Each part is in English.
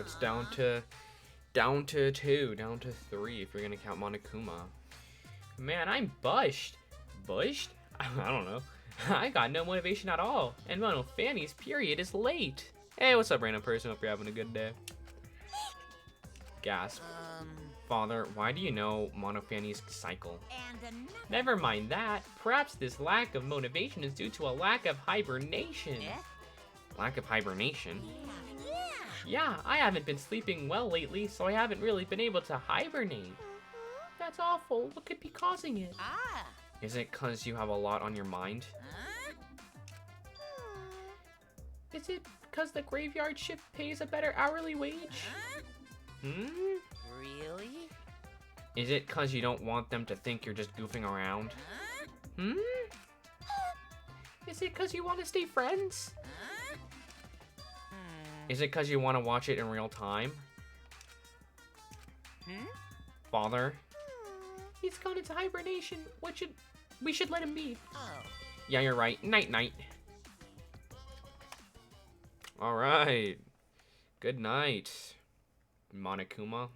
it's down to 2, down to 3 if you're gonna count Monokuma. Man, I'm bushed. Bushed? I don't know. I got no motivation at all, and Mono Fanny's period is late. Hey, what's up, random person? Hope you're having a good day. Gasp. Father, why do you know Mono Fanny's cycle? Never mind that. Perhaps this lack of motivation is due to a lack of hibernation. Lack of hibernation? Yeah, I haven't been sleeping well lately, so I haven't really been able to hibernate. That's awful. What could be causing it? Is it because you have a lot on your mind? Is it because the graveyard shift pays a better hourly wage? Really? Is it because you don't want them to think you're just goofing around? Is it because you want to stay friends? Is it because you want to watch it in real time? Father? He's gone into hibernation. We should let him be. Yeah, you're right. Night-night. Alright. Good night, Monokuma.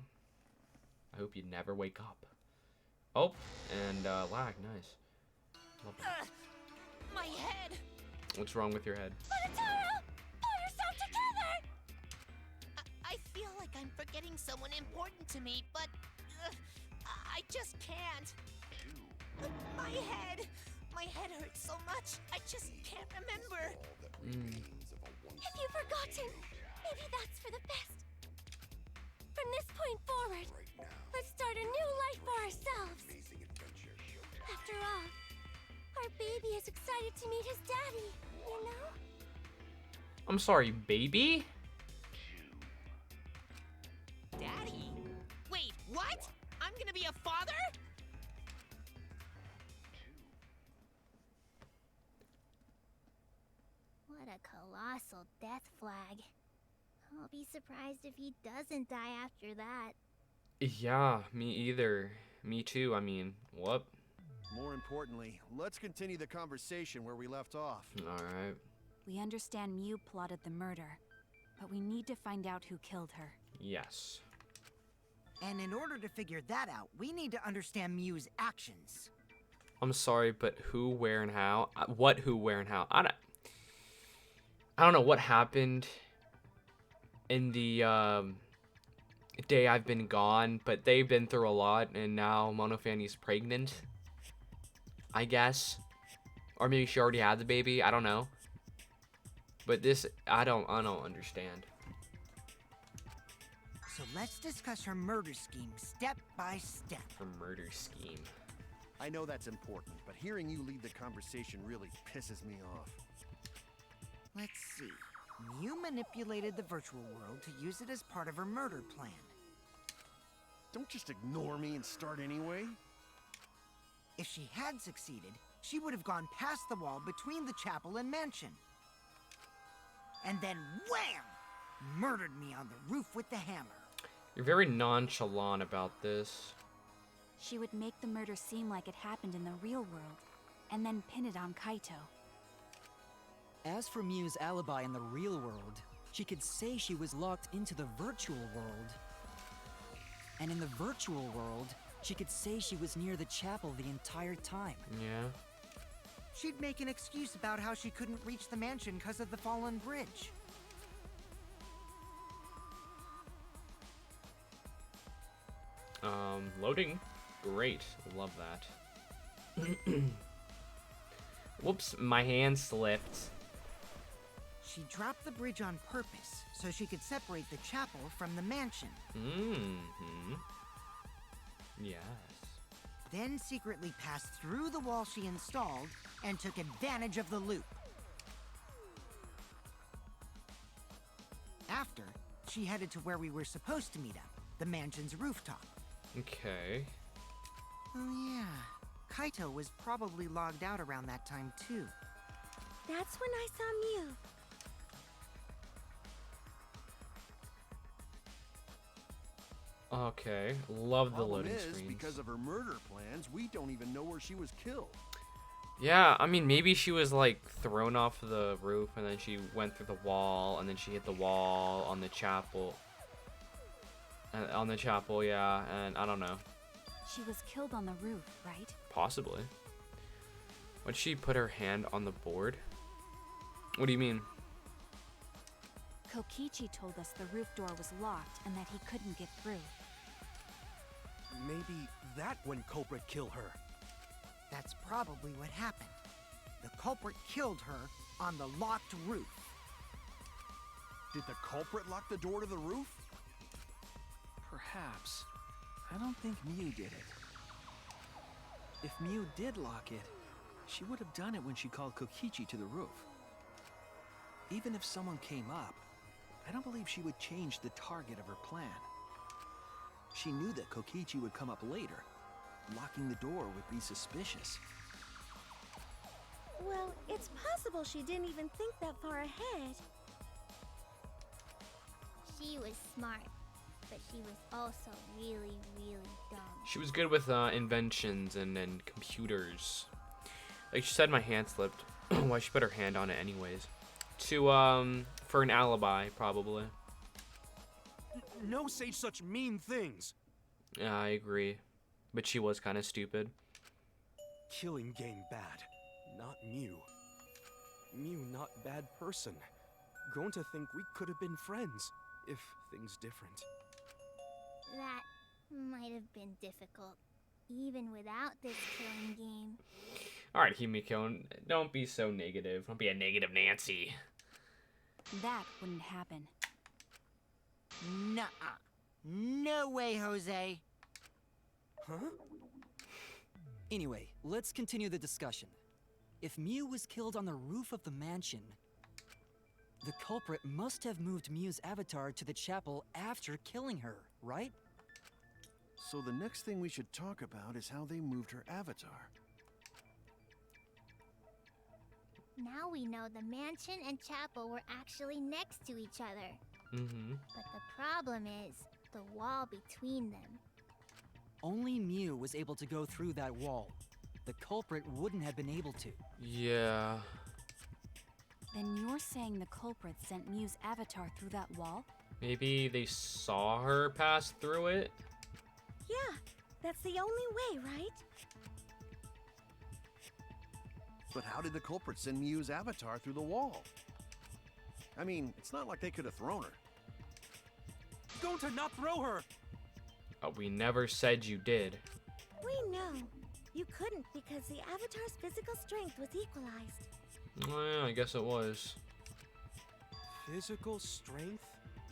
I hope you never wake up. Oh, and lag. Nice. Love that. My head. What's wrong with your head? Monotaro, pull yourself together. I feel like I'm forgetting someone important to me, but I just can't. My head hurts so much. I just can't remember. If you've forgotten, maybe that's for the best. From this point forward, let's start a new life for ourselves. After all, our baby is excited to meet his daddy, you know? I'm sorry, baby? Daddy? Wait, what? I'm gonna be a father? What a colossal death flag. I'll be surprised if he doesn't die after that. Yeah, me either. Me too, I mean, what? More importantly, let's continue the conversation where we left off. Alright. We understand Mew plotted the murder, but we need to find out who killed her. Yes. And in order to figure that out, we need to understand Mew's actions. I'm sorry, but who, where, and how? What, who, where, and how? I don't know what happened in the day I've been gone, but they've been through a lot, and now Monofanny's pregnant, I guess. Or maybe she already had the baby, I don't know. But this, I don't understand. So let's discuss her murder scheme step by step. Her murder scheme. I know that's important, but hearing you lead the conversation really pisses me off. Let's see. Mew manipulated the virtual world to use it as part of her murder plan. Don't just ignore me and start anyway. If she had succeeded, she would have gone past the wall between the chapel and mansion. And then wham! Murdered me on the roof with the hammer. You're very nonchalant about this. She would make the murder seem like it happened in the real world, and then pin it on Kaito. As for Mew's alibi in the real world, she could say she was locked into the virtual world. And in the virtual world, she could say she was near the chapel the entire time. Yeah. She'd make an excuse about how she couldn't reach the mansion because of the fallen bridge. Loading. Great. Love that. Whoops, my hand slipped. She dropped the bridge on purpose so she could separate the chapel from the mansion. Yes. Then secretly passed through the wall she installed and took advantage of the loop. After, she headed to where we were supposed to meet up, the mansion's rooftop. Okay. Oh yeah, Kaito was probably logged out around that time too. That's when I saw Mew. Okay. Love the Problem loading is, screens. because of her murder plans, we don't even know where she was killed. Yeah, I mean, maybe she was, like, thrown off the roof, and then she went through the wall, and then she hit the wall on the chapel. On the chapel, yeah, and I don't know. She was killed on the roof, right? Possibly. Would she put her hand on the board? What do you mean? Kokichi told us the roof door was locked and that he couldn't get through. Maybe that when culprit killed her. That's probably what happened. The culprit killed her on the locked roof. Did the culprit lock the door to the roof? Perhaps. I don't think Mew did it. If Mew did lock it, she would have done it when she called Kokichi to the roof. Even if someone came up, I don't believe she would change the target of her plan. She knew that Kokichi would come up later. Locking the door would be suspicious. Well, it's possible she didn't even think that far ahead. She was smart, but she was also really, really dumb. She was good with inventions and computers. Like she said, my hand slipped. Why she put her hand on it anyways? For an alibi, probably. No say such mean things. Yeah, I agree. But she was kind of stupid. Killing game bad, not Mew. Mew not bad person. Going to think we could have been friends, if things different. That might have been difficult, even without this killing game. Alright, Himiko, don't be so negative. Don't be a negative Nancy. That wouldn't happen. Nuh-uh. No way, Jose. Huh? Anyway, let's continue the discussion. If Mew was killed on the roof of the mansion, the culprit must have moved Mew's avatar to the chapel after killing her, right? So the next thing we should talk about is how they moved her avatar. Now we know the mansion and chapel were actually next to each other. Mm-hmm. But the problem is the wall between them. Only Mew was able to go through that wall. The culprit wouldn't have been able to. Yeah. Then you're saying the culprit sent Mew's avatar through that wall? Maybe they saw her pass through it? Yeah, that's the only way, right? But how did the culprit send Mew's avatar through the wall? I mean, it's not like they could have thrown her. Going to not throw her! We never said you did. We know. You couldn't because the avatar's physical strength was equalized. Well, yeah, I guess it was. Physical strength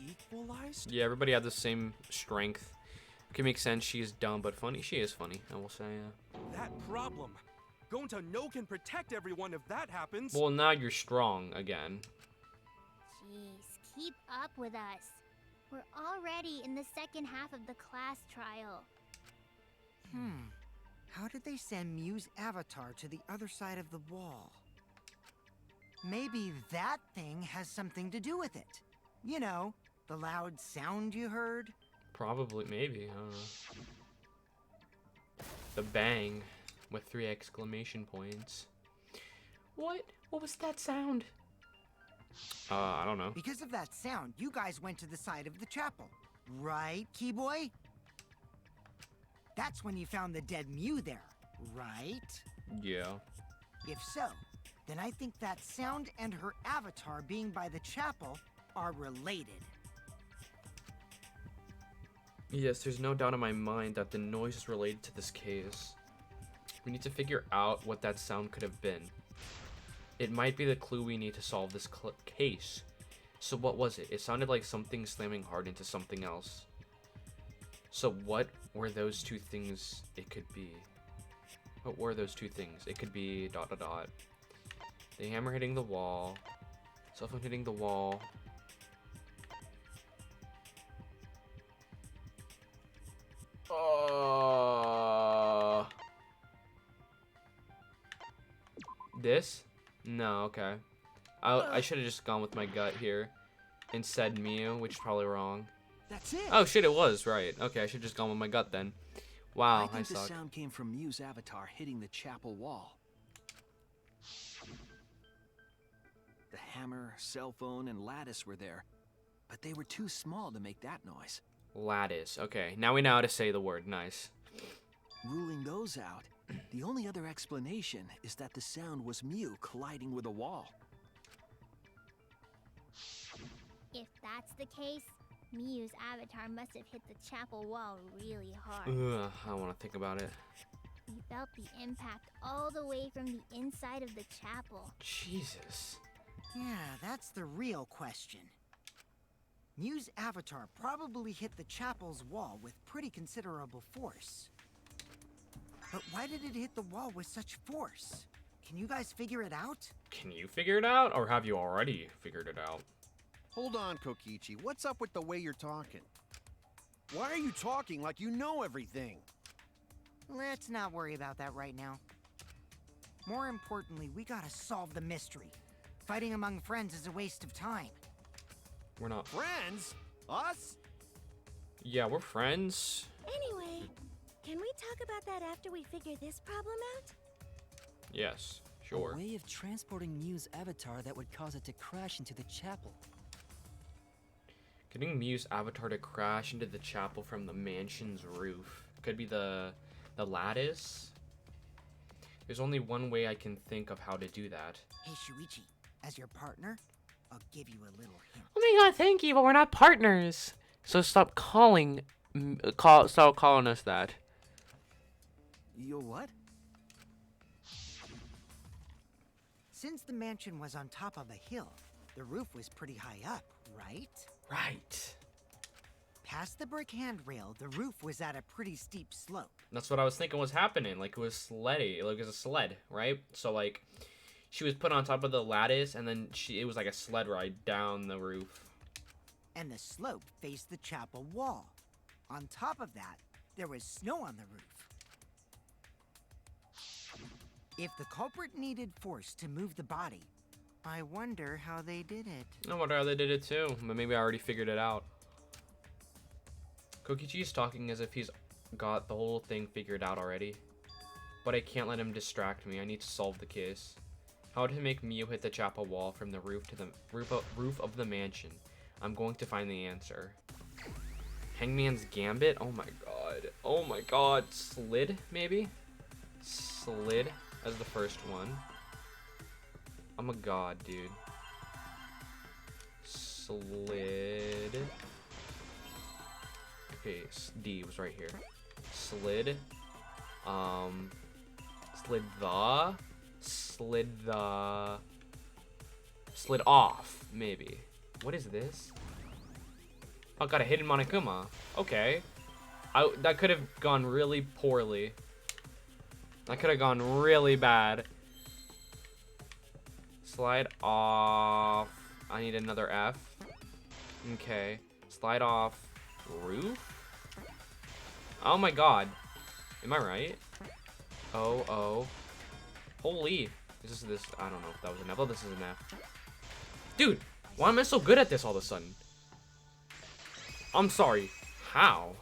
equalized? Yeah, everybody had the same strength. Can make sense. She is dumb, but funny. She is funny, I will say. That problem. Going to know can protect everyone if that happens. Well, now you're strong again. Jeez, keep up with us. We're already in the second half of the class trial. How did they send Mew's avatar to the other side of the wall? Maybe that thing has something to do with it. You know, the loud sound you heard? Probably, maybe. I don't know. The bang with 3 exclamation points. What? What was that sound? I don't know. Because of that sound, you guys went to the side of the chapel. Right, Keyboy? That's when you found the dead Mew there, right? Yeah. If so, then I think that sound and her avatar being by the chapel are related. Yes, there's no doubt in my mind that the noise is related to this case. We need to figure out what that sound could have been. It might be the clue we need to solve this case. So what was it? It sounded like something slamming hard into something else. So what were those two things it could be? What were those two things? It could be ... The hammer hitting the wall. Cell phone hitting the wall. This? No, okay. I should have just gone with my gut here and said Mew, which is probably wrong. That's it. Oh shit, it was right. Okay, I should have just gone with my gut then. Wow, I think the suck. sound came from Mew's avatar hitting the chapel wall. The hammer, cell phone, and lattice were there, but they were too small to make that noise. Lattice. Okay, now we know how to say the word. Nice. Ruling those out, the only other explanation is that the sound was Mew colliding with a wall. If that's the case, Miyu's avatar must have hit the chapel wall really hard. Ugh, I don't want to think about it. We felt the impact all the way from the inside of the chapel. Jesus. Yeah, that's the real question. Mew's avatar probably hit the chapel's wall with pretty considerable force. But why did it hit the wall with such force? Can you guys figure it out? Can you figure it out, or have you already figured it out? Hold on, Kokichi. What's up with the way you're talking? Why are you talking like you know everything? Let's not worry about that right now. More importantly, we gotta solve the mystery. Fighting among friends is a waste of time. We're not. Friends? Us? Yeah, we're friends. Anyway, can we talk about that after we figure this problem out? Yes, sure. A way of transporting Mew's avatar that would cause it to crash into the chapel. Getting Mew's avatar to crash into the chapel from the mansion's roof. Could be the lattice. There's only one way I can think of how to do that. Hey, Shuichi, as your partner, I'll give you a little hint. Oh my god, thank you, but we're not partners. So stop calling us that. You'll what? Since the mansion was on top of a hill, the roof was pretty high up, right? Right. Past the brick handrail, the roof was at a pretty steep slope. That's what I was thinking was happening. Like, it was sleddy. Like, it was a sled, right? So, like, she was put on top of the lattice, and then it was like a sled ride down the roof. And the slope faced the chapel wall. On top of that, there was snow on the roof. If the culprit needed force to move the body, I wonder how they did it. I wonder how they did it too, but maybe I already figured it out. Kokichi is talking as if he's got the whole thing figured out already. But I can't let him distract me. I need to solve the case. How to make Mew hit the chapel wall from the roof to the roof of the mansion. I'm going to find the answer. Hangman's Gambit? Oh my god. Oh my god. Slid, maybe? Slid as the first one. I'm a god, dude. Slid. Okay, D was right here. Slid. Slid off, maybe. What is this? Oh, got a hidden Monokuma. Okay. That could have gone really poorly. That could have gone really bad. Slide off. I need another F. Okay. Slide off roof? Oh my god. Am I right? Oh. Holy. Is this? I don't know if that was an F. Oh, this is an F. Dude, why am I so good at this all of a sudden? I'm sorry. How?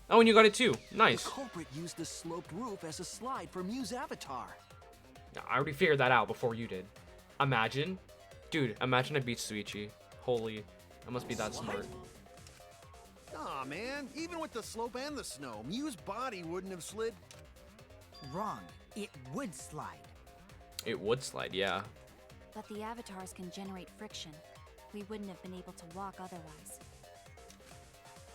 Oh, and you got it too. Nice. The culprit used the sloped roof as a slide for Mew's avatar. I already figured that out before you did. Imagine. Dude, imagine I beat Suichi. Holy. I must be that smart. Aw, man. Even with the slope and the snow, Mew's body wouldn't have slid. Wrong. It would slide. It would slide, yeah. But the avatars can generate friction. We wouldn't have been able to walk otherwise.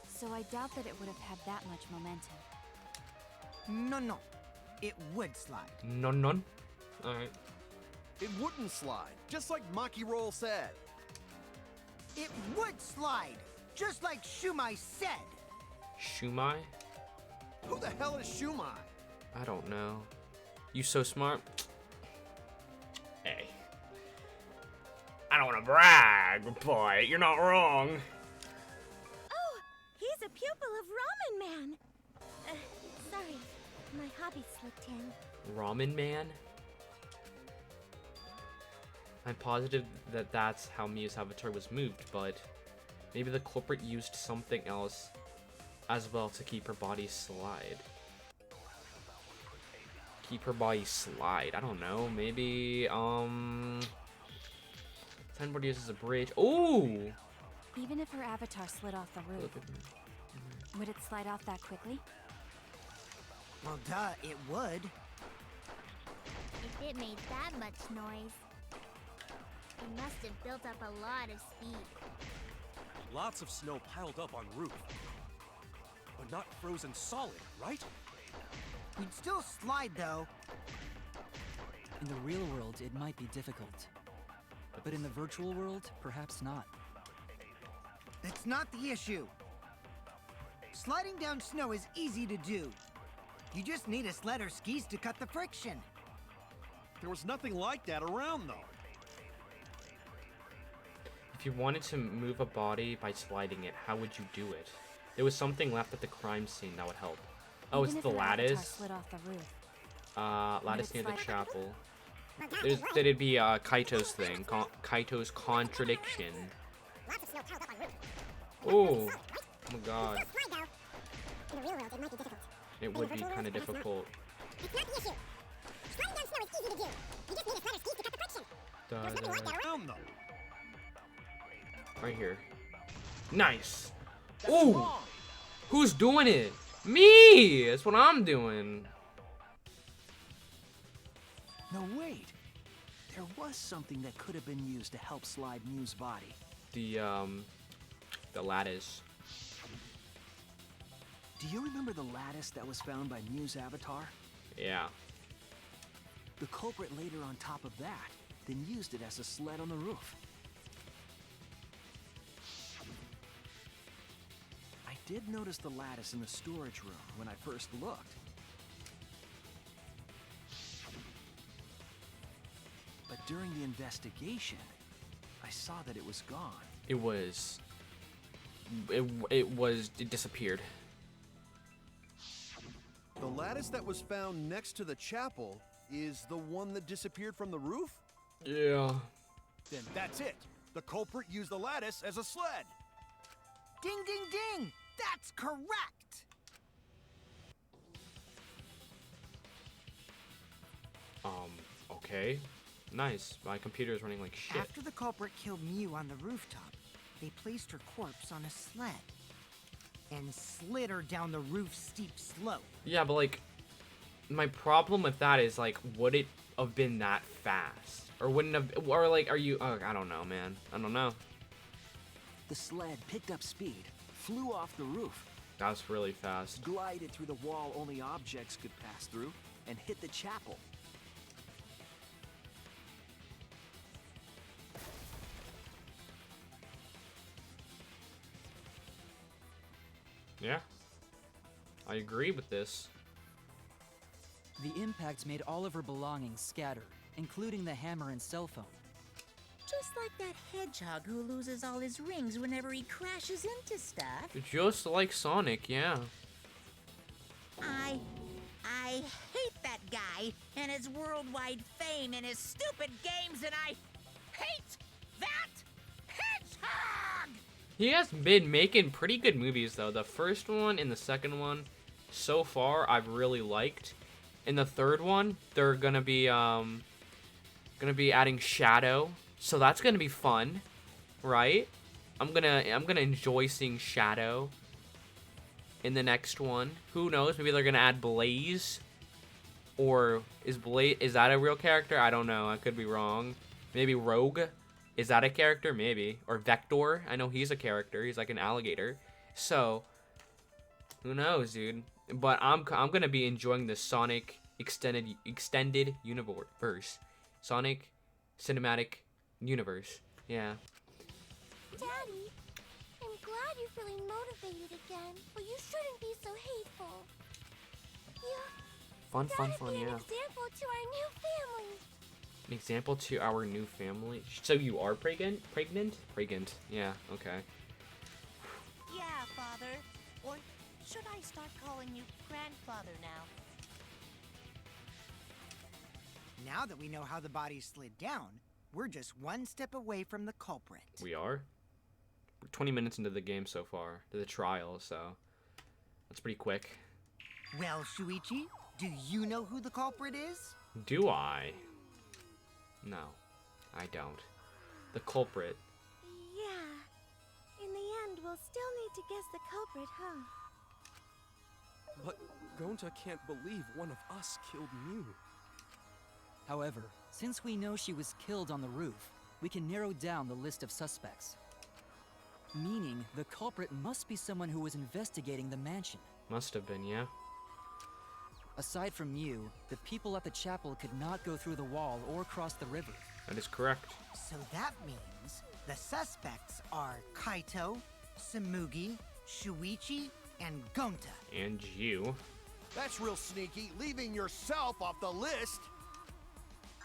So I doubt that it would have had that much momentum. No. It would slide. None. Alright. It wouldn't slide, just like Maki Roll said. It would slide, just like Shumai said. Shumai? Who the hell is Shumai? I don't know. You so smart? Hey. I don't want to brag, but you're not wrong. Oh, he's a pupil of Ramen Man. Sorry, my hobby slipped in. Ramen Man? I'm positive that that's how Mew's avatar was moved, but maybe the culprit used something else as well to keep her body slide. Keep her body slide. I don't know. Maybe, Signboard uses a bridge. Ooh! Even if her avatar slid off the roof, Would it slide off that quickly? Well, duh, it would. If it made that much noise, it must have built up a lot of speed. Lots of snow piled up on roof. But not frozen solid, right? You'd still slide, though. In the real world, it might be difficult. But in the virtual world, perhaps not. That's not the issue. Sliding down snow is easy to do. You just need a sled or skis to cut the friction. There was nothing like that around, though. If you wanted to move a body by sliding it, how would you do it? There was something left at the crime scene that would help. Oh, Even it's if the an avatar lattice. slid off the roof. Lattice near the slide- chapel. That'd be Kaito's thing. Kaito's contradiction. Oh, oh my god. In the real world, it might be difficult. It would be kind of difficult. It's not the issue. Sliding down snow is easy to do. You just need a sled or skis to cut the friction. There's nothing like that around. Around, though. Right here. Nice. Ooh. Who's doing it? Me. That's what I'm doing. No, wait. There was something that could have been used to help slide Mew's body. The lattice. Do you remember the lattice that was found by Mew's avatar? Yeah. The culprit laid her on top of that, then used it as a sled on the roof. I did notice the lattice in the storage room when I first looked. But during the investigation, I saw that it was gone. It disappeared. The lattice that was found next to the chapel is the one that disappeared from the roof? Yeah. Then that's it. The culprit used the lattice as a sled. Ding, ding, ding! That's correct! Okay. Nice. My computer is running like shit. After the culprit killed Mew on the rooftop, they placed her corpse on a sled and slid her down the roof's steep slope. Yeah, but like, my problem with that is like, would it have been that fast? Or wouldn't have, or like, are you, I don't know, man. I don't know. The sled picked up speed, flew off the roof, That was really fast. glided through the wall only objects could pass through, and hit the chapel. Yeah. I agree with this. The impact made all of her belongings scatter, including the hammer and cell phone. Just like that hedgehog who loses all his rings whenever he crashes into stuff. Just like Sonic, yeah. I hate that guy and his worldwide fame and his stupid games, and I hate that hedgehog! He has been making pretty good movies though. The first one and the second one, so far, I've really liked. In the third one, they're gonna be adding Shadow, so that's gonna be fun, right? I'm gonna enjoy seeing Shadow in the next one. Who knows? Maybe they're gonna add Blaze, or is that a real character? I don't know. I could be wrong. Maybe Rogue. Is that a character? Maybe. Or Vector. I know he's a character. He's like an alligator. So, who knows, dude? But I'm gonna be enjoying the Sonic extended universe. Sonic cinematic universe. Yeah. Daddy, I'm glad you're feeling motivated again, but you shouldn't be so hateful. Fun, Gotta be yeah. an example to our new family. An example to our new family. So you are pregnant? Pregnant. Yeah, okay. Yeah, Father. Or should I start calling you grandfather now? Now that we know how the body slid down, we're just one step away from the culprit. We are? We're 20 minutes into the game so far, to the trial, so that's pretty quick. Well, Shuichi, do you know who the culprit is? Do I? No, I don't. The culprit. Yeah. In the end, we'll still need to guess the culprit, huh? But Gonta can't believe one of us killed Mew. However, since we know she was killed on the roof, we can narrow down the list of suspects. Meaning, the culprit must be someone who was investigating the mansion. Must have been, yeah. Aside from Mew, the people at the chapel could not go through the wall or cross the river. That is correct. So that means the suspects are Kaito, Samugi, Shuichi, and Gonta. And you. That's real sneaky, leaving yourself off the list.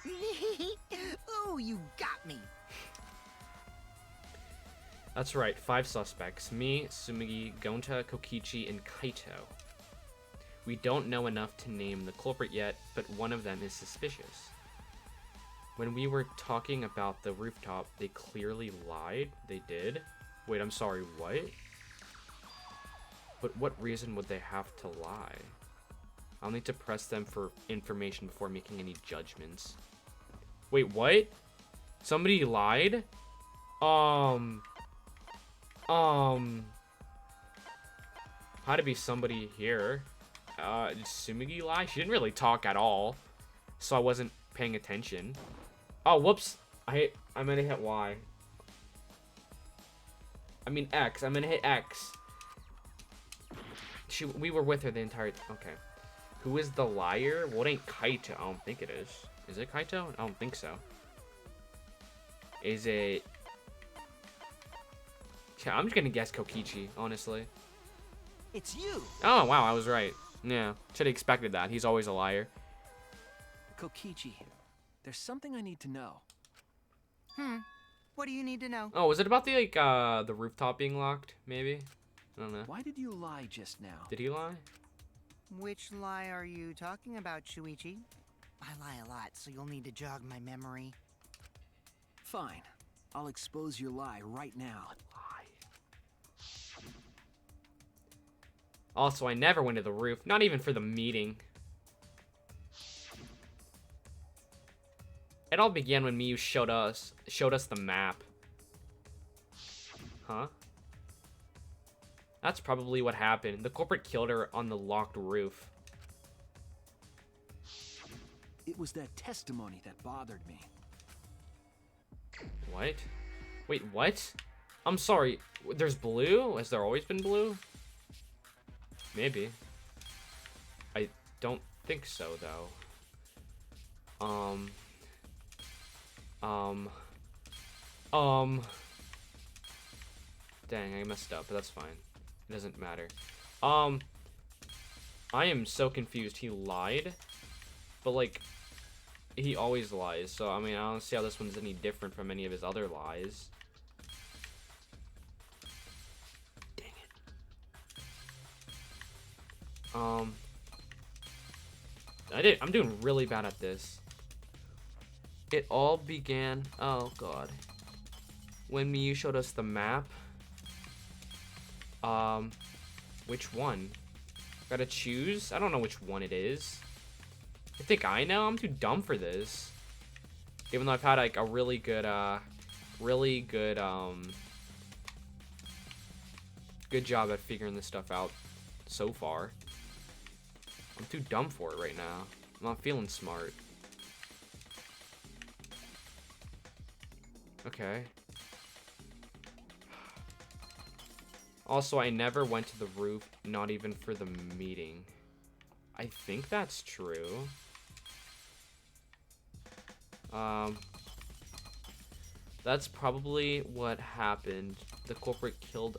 Ooh, you got me. That's right, 5 suspects. Me, Sumugi, Gonta, Kokichi, and Kaito. We don't know enough to name the culprit yet, but one of them is suspicious. When we were talking about the rooftop, they clearly lied. They did? Wait, I'm sorry, what? But what reason would they have to lie? I'll need to press them for information before making any judgments. Wait, what? Somebody lied? Had to be somebody here. Did Sumugi lie? She didn't really talk at all, so I wasn't paying attention. Oh, whoops. I'm gonna hit Y. I mean X. I'm gonna hit X. We were with her the entire... Okay. Who is the liar? Well, it ain't Kaito. I don't think it is. Is it Kaito? I don't think so. Is it... Yeah, I'm just gonna guess Kokichi, honestly. It's you! Oh, wow, I was right. Yeah, should have expected that. He's always a liar. Kokichi, there's something I need to know. What do you need to know? Oh, was it about the, like, the rooftop being locked, maybe? I don't know. Why did you lie just now? Did he lie? Which lie are you talking about, Shuichi? I lie a lot, so you'll need to jog my memory. Fine. I'll expose your lie right now. Also, I never went to the roof, not even for the meeting. It all began when Miyu showed us the map. Huh? That's probably what happened. The culprit killed her on the locked roof. It was that testimony that bothered me. What? Wait, what? I'm sorry. There's blue? Has there always been blue? Maybe. I don't think so, though. Dang, I messed up, but that's fine. It doesn't matter. I am so confused. He lied, but, like, he always lies. So, I mean, I don't see how this one's any different from any of his other lies. I'm doing really bad at this. It all began, oh god, when Miyu showed us the map. Which one? Gotta choose? I don't know which one it is. I think I know. I'm too dumb for this. Even though I've had like a really good job at figuring this stuff out so far. I'm too dumb for it right now. I'm not feeling smart. Okay. Also, I never went to the roof, not even for the meeting. I think that's true. That's probably what happened. The culprit killed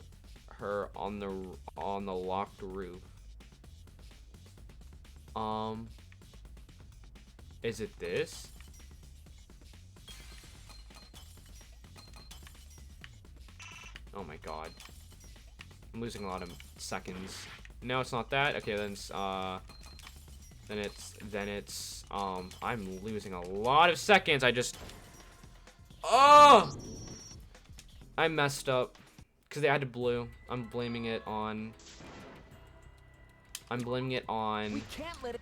her on the locked roof. Is it this? Oh my god. I'm losing a lot of seconds. No, it's not that. Okay, then it's I'm losing a lot of seconds. Oh! I messed up because they added blue. I'm blaming it on We can't let it...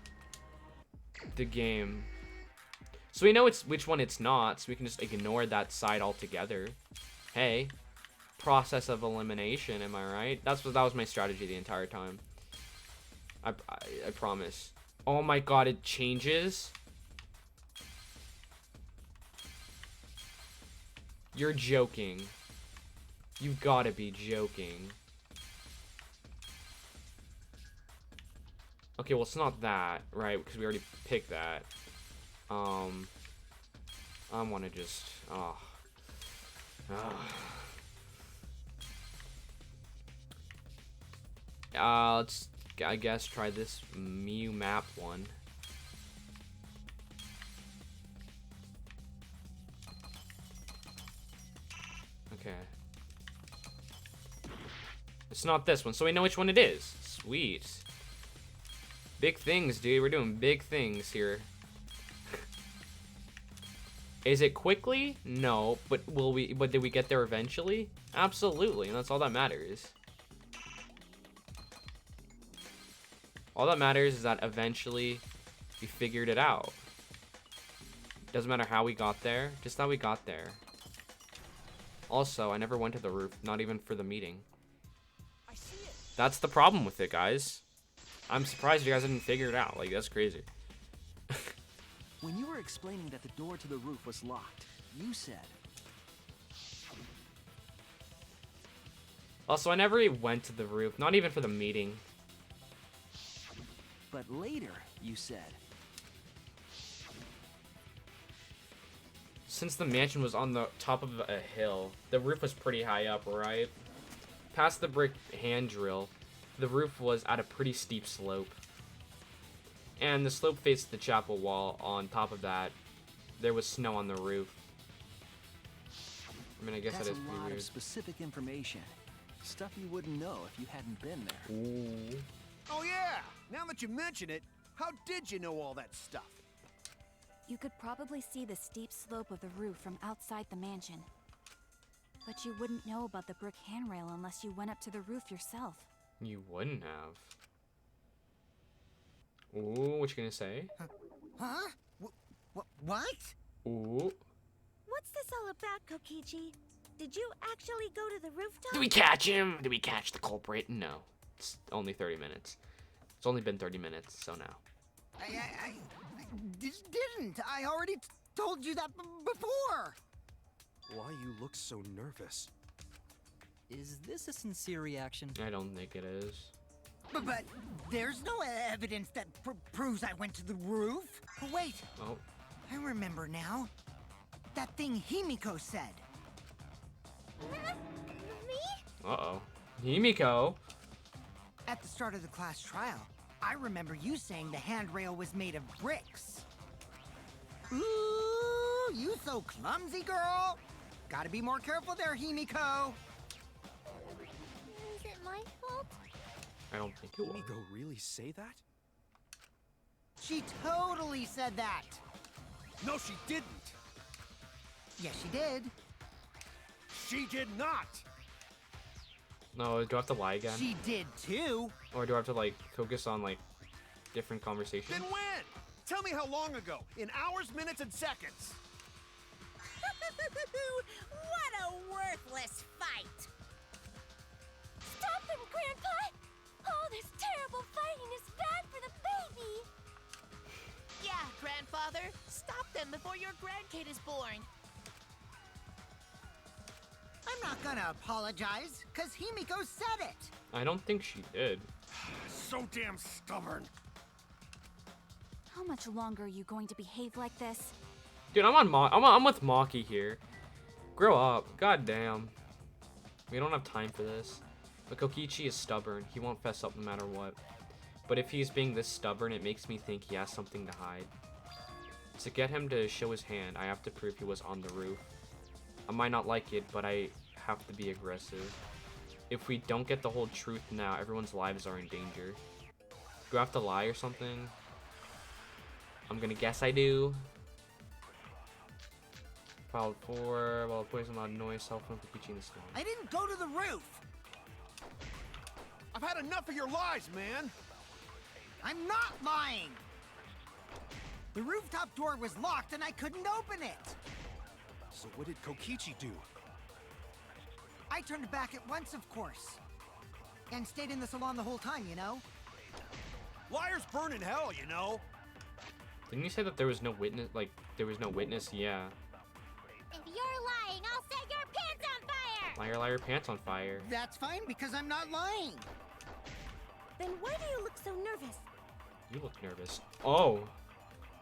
the game. So we know which one it's not, so we can just ignore that side altogether. Hey, process of elimination, am I right? That was my strategy the entire time. I promise. Oh my god, it changes? You're joking. You've gotta be joking. Okay, well, it's not that, right? Because we already picked that. I want to just... let's, I guess, try this Mew map one. Okay. It's not this one, so we know which one it is. Sweet. Big things, dude. We're doing big things here. Is it quickly? No, but will we? But did we get there eventually? Absolutely, and that's all that matters. All that matters is that eventually we figured it out. Doesn't matter how we got there, just that we got there. Also, I never went to the roof, not even for the meeting. I see it. That's the problem with it, guys. I'm surprised you guys didn't figure it out. Like, that's crazy. When you were explaining that the door to the roof was locked, you said... Also, I never even went to the roof, not even for the meeting. But later, you said... Since the mansion was on the top of a hill, the roof was pretty high up, right? Past the brick hand drill, the roof was at a pretty steep slope. And the slope faced the chapel wall. On top of that, there was snow on the roof. I mean, I guess That's that is a pretty lot weird. of specific information. Stuff you wouldn't know if you hadn't been there. Ooh. Oh yeah! Now that you mention it, how did you know all that stuff? You could probably see the steep slope of the roof from outside the mansion. But you wouldn't know about the brick handrail unless you went up to the roof yourself. You wouldn't have. Ooh, what you gonna say? Huh? What? Ooh. What's this all about, Kokichi? Did you actually go to the rooftop? Did we catch him? Did we catch the culprit? No. It's only 30 minutes. It's only been 30 minutes, so now. I didn't. I already told you that before. Why you look so nervous? Is this a sincere reaction? I don't think it is. But there's no evidence that proves I went to the roof. Oh, wait. Oh. I remember now. That thing Himiko said. Me? Uh-oh. Himiko. At the start of the class trial, I remember you saying the handrail was made of bricks. Ooh, you so clumsy, girl. Gotta be more careful there, Himiko. Is it my fault? I don't think it was. Himiko really say that? She totally said that. No, she didn't. Yes, she did. She did not. No, do I have to lie again? She did too. Or do I have to, like, focus on, like, different conversations? Then when? Tell me how long ago. In hours, minutes, and seconds. What a worthless fight! Stop them, Grandpa! All this terrible fighting is bad for the baby! Yeah, Grandfather. Stop them before your grandkid is born. I'm not gonna apologize, cause Himiko said it. I don't think she did. So damn stubborn. How much longer are you going to behave like this? Dude, I'm with Maki here. Grow up. God damn. We don't have time for this. But Kokichi is stubborn. He won't fess up no matter what. But if he's being this stubborn, it makes me think he has something to hide. To get him to show his hand, I have to prove he was on the roof. I might not like it, but I have to be aggressive. If we don't get the whole truth now, everyone's lives are in danger. Do I have to lie or something? I'm gonna guess I do. File 4, while poison loud noise, cell phone, Kokichi in the snow. I didn't go to the roof. I've had enough of your lies, man. I'm not lying. The rooftop door was locked and I couldn't open it. So what did Kokichi do? I turned back at once, of course. And stayed in the salon the whole time, you know? Liars burn in hell, you know. Didn't you say that there was no witness? Like, there was no witness? Yeah. If you're lying, I'll set your pants on fire! Liar, liar, pants on fire. That's fine because I'm not lying. Then why do you look so nervous? You look nervous. Oh.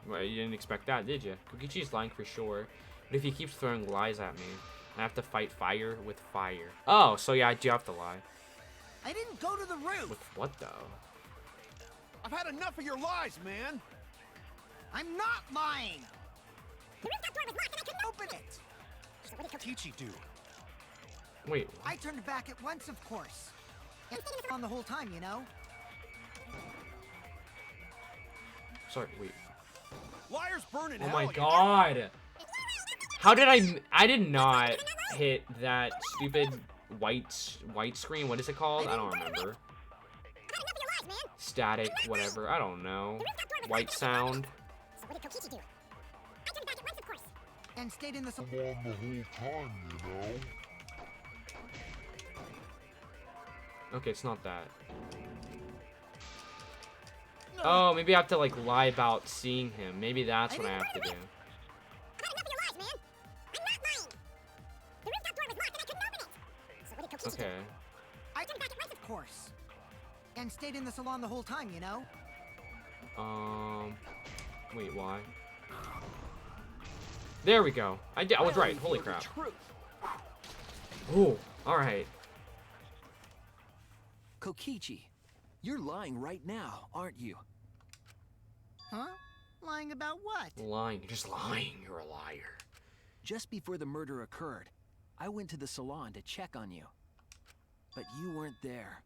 Well, you didn't expect that, did you? Kokichi's lying for sure. But if he keeps throwing lies at me, I have to fight fire with fire. Oh, so yeah, I do have to lie. I didn't go to the roof. With what, though? I've had enough of your lies, man. I'm not lying. The rooftop door was locked and I couldn't open it. So what did Kokichi do? Wait, what? I turned back at once, of course. And on the whole time, you know. Sorry, wait. Liars burn in Oh hell. my you know? god! How did I did not hit that stupid white screen. What is it called? I don't remember. Static, whatever. I don't know. White sound. So what did Kokichi do? I turned back at once, of course. And stayed in the On the whole time, you know. Okay, it's not that. Oh, maybe I have to like lie about seeing him. Maybe that's what I have to do. I've had enough of your lies, man. I'm not lying. The rooftop door was locked and I couldn't open it. So what did Kokichi do? Okay. I turned back at once, of course. And stayed in the salon the whole time, you know. Wait, why? There we go. I was right. Holy crap. Oh, all right. Kokichi, you're lying right now, aren't you? Huh? Lying about what? Lying. You're just lying. You're a liar. Just before the murder occurred, I went to the salon to check on you. But you weren't there.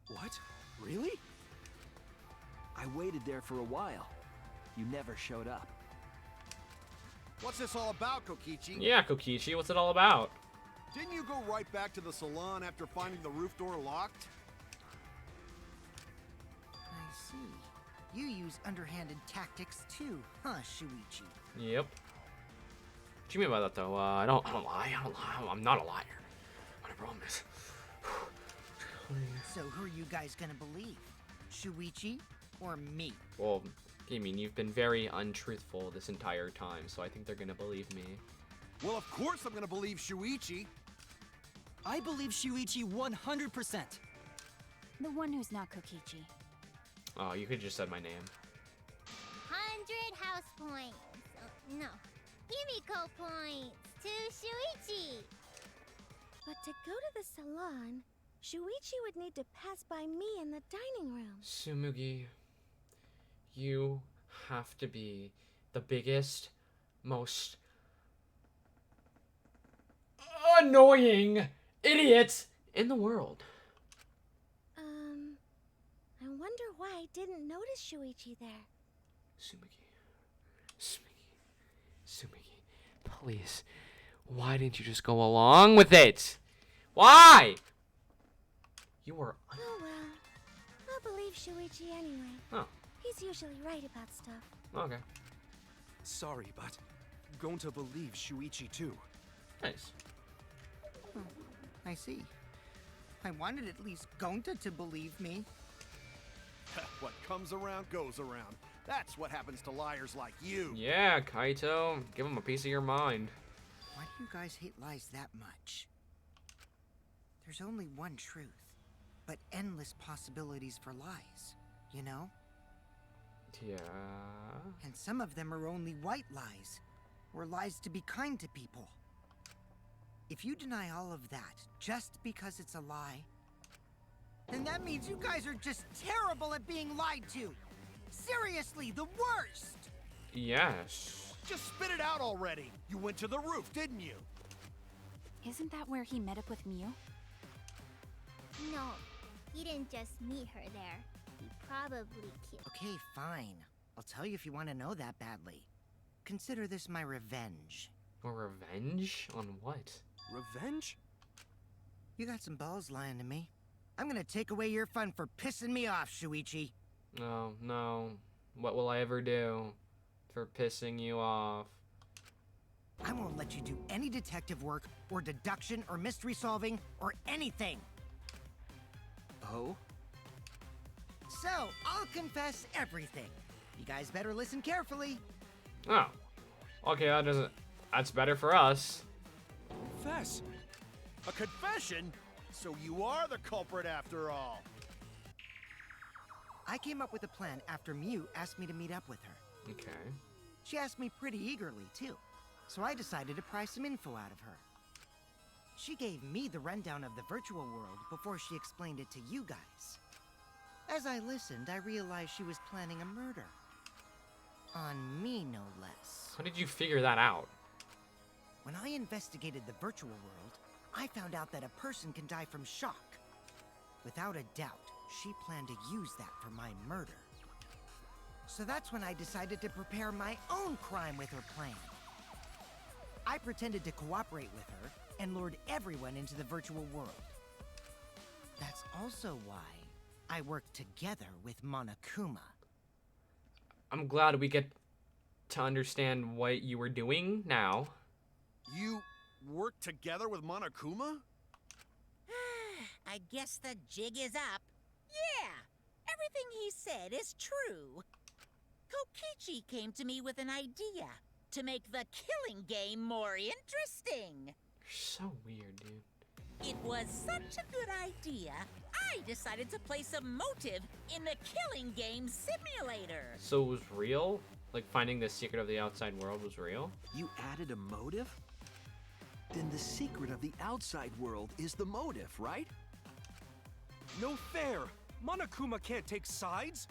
What? Really? I waited there for a while. You never showed up. What's this all about, Kokichi? Yeah, Kokichi. What's it all about? Didn't you go right back to the salon after finding the roof door locked? I see. You use underhanded tactics too, huh, Shuichi? Yep. What do you mean by that, though? I don't lie. I don't lie. I'm not a liar. I promise. So who are you guys gonna believe? Shuichi or me? Well, I mean, you've been very untruthful this entire time, so I think they're gonna believe me. Well, of course I'm gonna believe Shuichi. I believe Shuichi 100%. The one who's not Kokichi. Oh, you could just said my name. 100 house points. No. Himiko points to Shuichi. But to go to the salon, Shuichi would need to pass by me in the dining room. Tsumugi, you have to be the biggest, most annoying idiot in the world. I wonder why I didn't notice Shuichi there. Tsumugi, please, why didn't you just go along with it? Why? You were. Oh well, I'll believe Shuichi anyway. Oh. He's usually right about stuff. Okay. Sorry, but going to believe Shuichi too. Nice. I see. I wanted at least Gonta to believe me. What comes around goes around. That's what happens to liars like you. Yeah, Kaito, give him a piece of your mind. Why do you guys hate lies that much? There's only one truth, but endless possibilities for lies, you know? Yeah. And some of them are only white lies, or lies to be kind to people. If you deny all of that just because it's a lie, then that means you guys are just terrible at being lied to. Seriously, the worst! Yes. Just spit it out already. You went to the roof, didn't you? Isn't that where he met up with Mew? No, he didn't just meet her there. He probably killed. Okay, fine. I'll tell you if you want to know that badly. Consider this my revenge. Or revenge? On what? Revenge? You got some balls lying to me. I'm gonna take away your fun for pissing me off, Shuichi. Oh, no. What will I ever do for pissing you off? I won't let you do any detective work, or deduction, or mystery solving, or anything. Oh? So, I'll confess everything. You guys better listen carefully. Oh. Okay, that's better for us. Confess. A confession? So you are the culprit after all. I came up with a plan after Mew asked me to meet up with her. Okay. She asked me pretty eagerly, too. So I decided to pry some info out of her. She gave me the rundown of the virtual world before she explained it to you guys. As I listened, I realized she was planning a murder. On me, no less. How did you figure that out? When I investigated the virtual world, I found out that a person can die from shock. Without a doubt, she planned to use that for my murder. So that's when I decided to prepare my own crime with her plan. I pretended to cooperate with her and lured everyone into the virtual world. That's also why I worked together with Monokuma. I'm glad we get to understand what you were doing now. You worked together with Monokuma? I guess the jig is up. Yeah, everything he said is true. Kokichi came to me with an idea to make the killing game more interesting. You're so weird, dude. It was such a good idea, I decided to place a motive in the killing game simulator. So it was real? Like finding the secret of the outside world was real? You added a motive? Then the secret of the outside world is the motive, right? No fair! Monokuma can't take sides!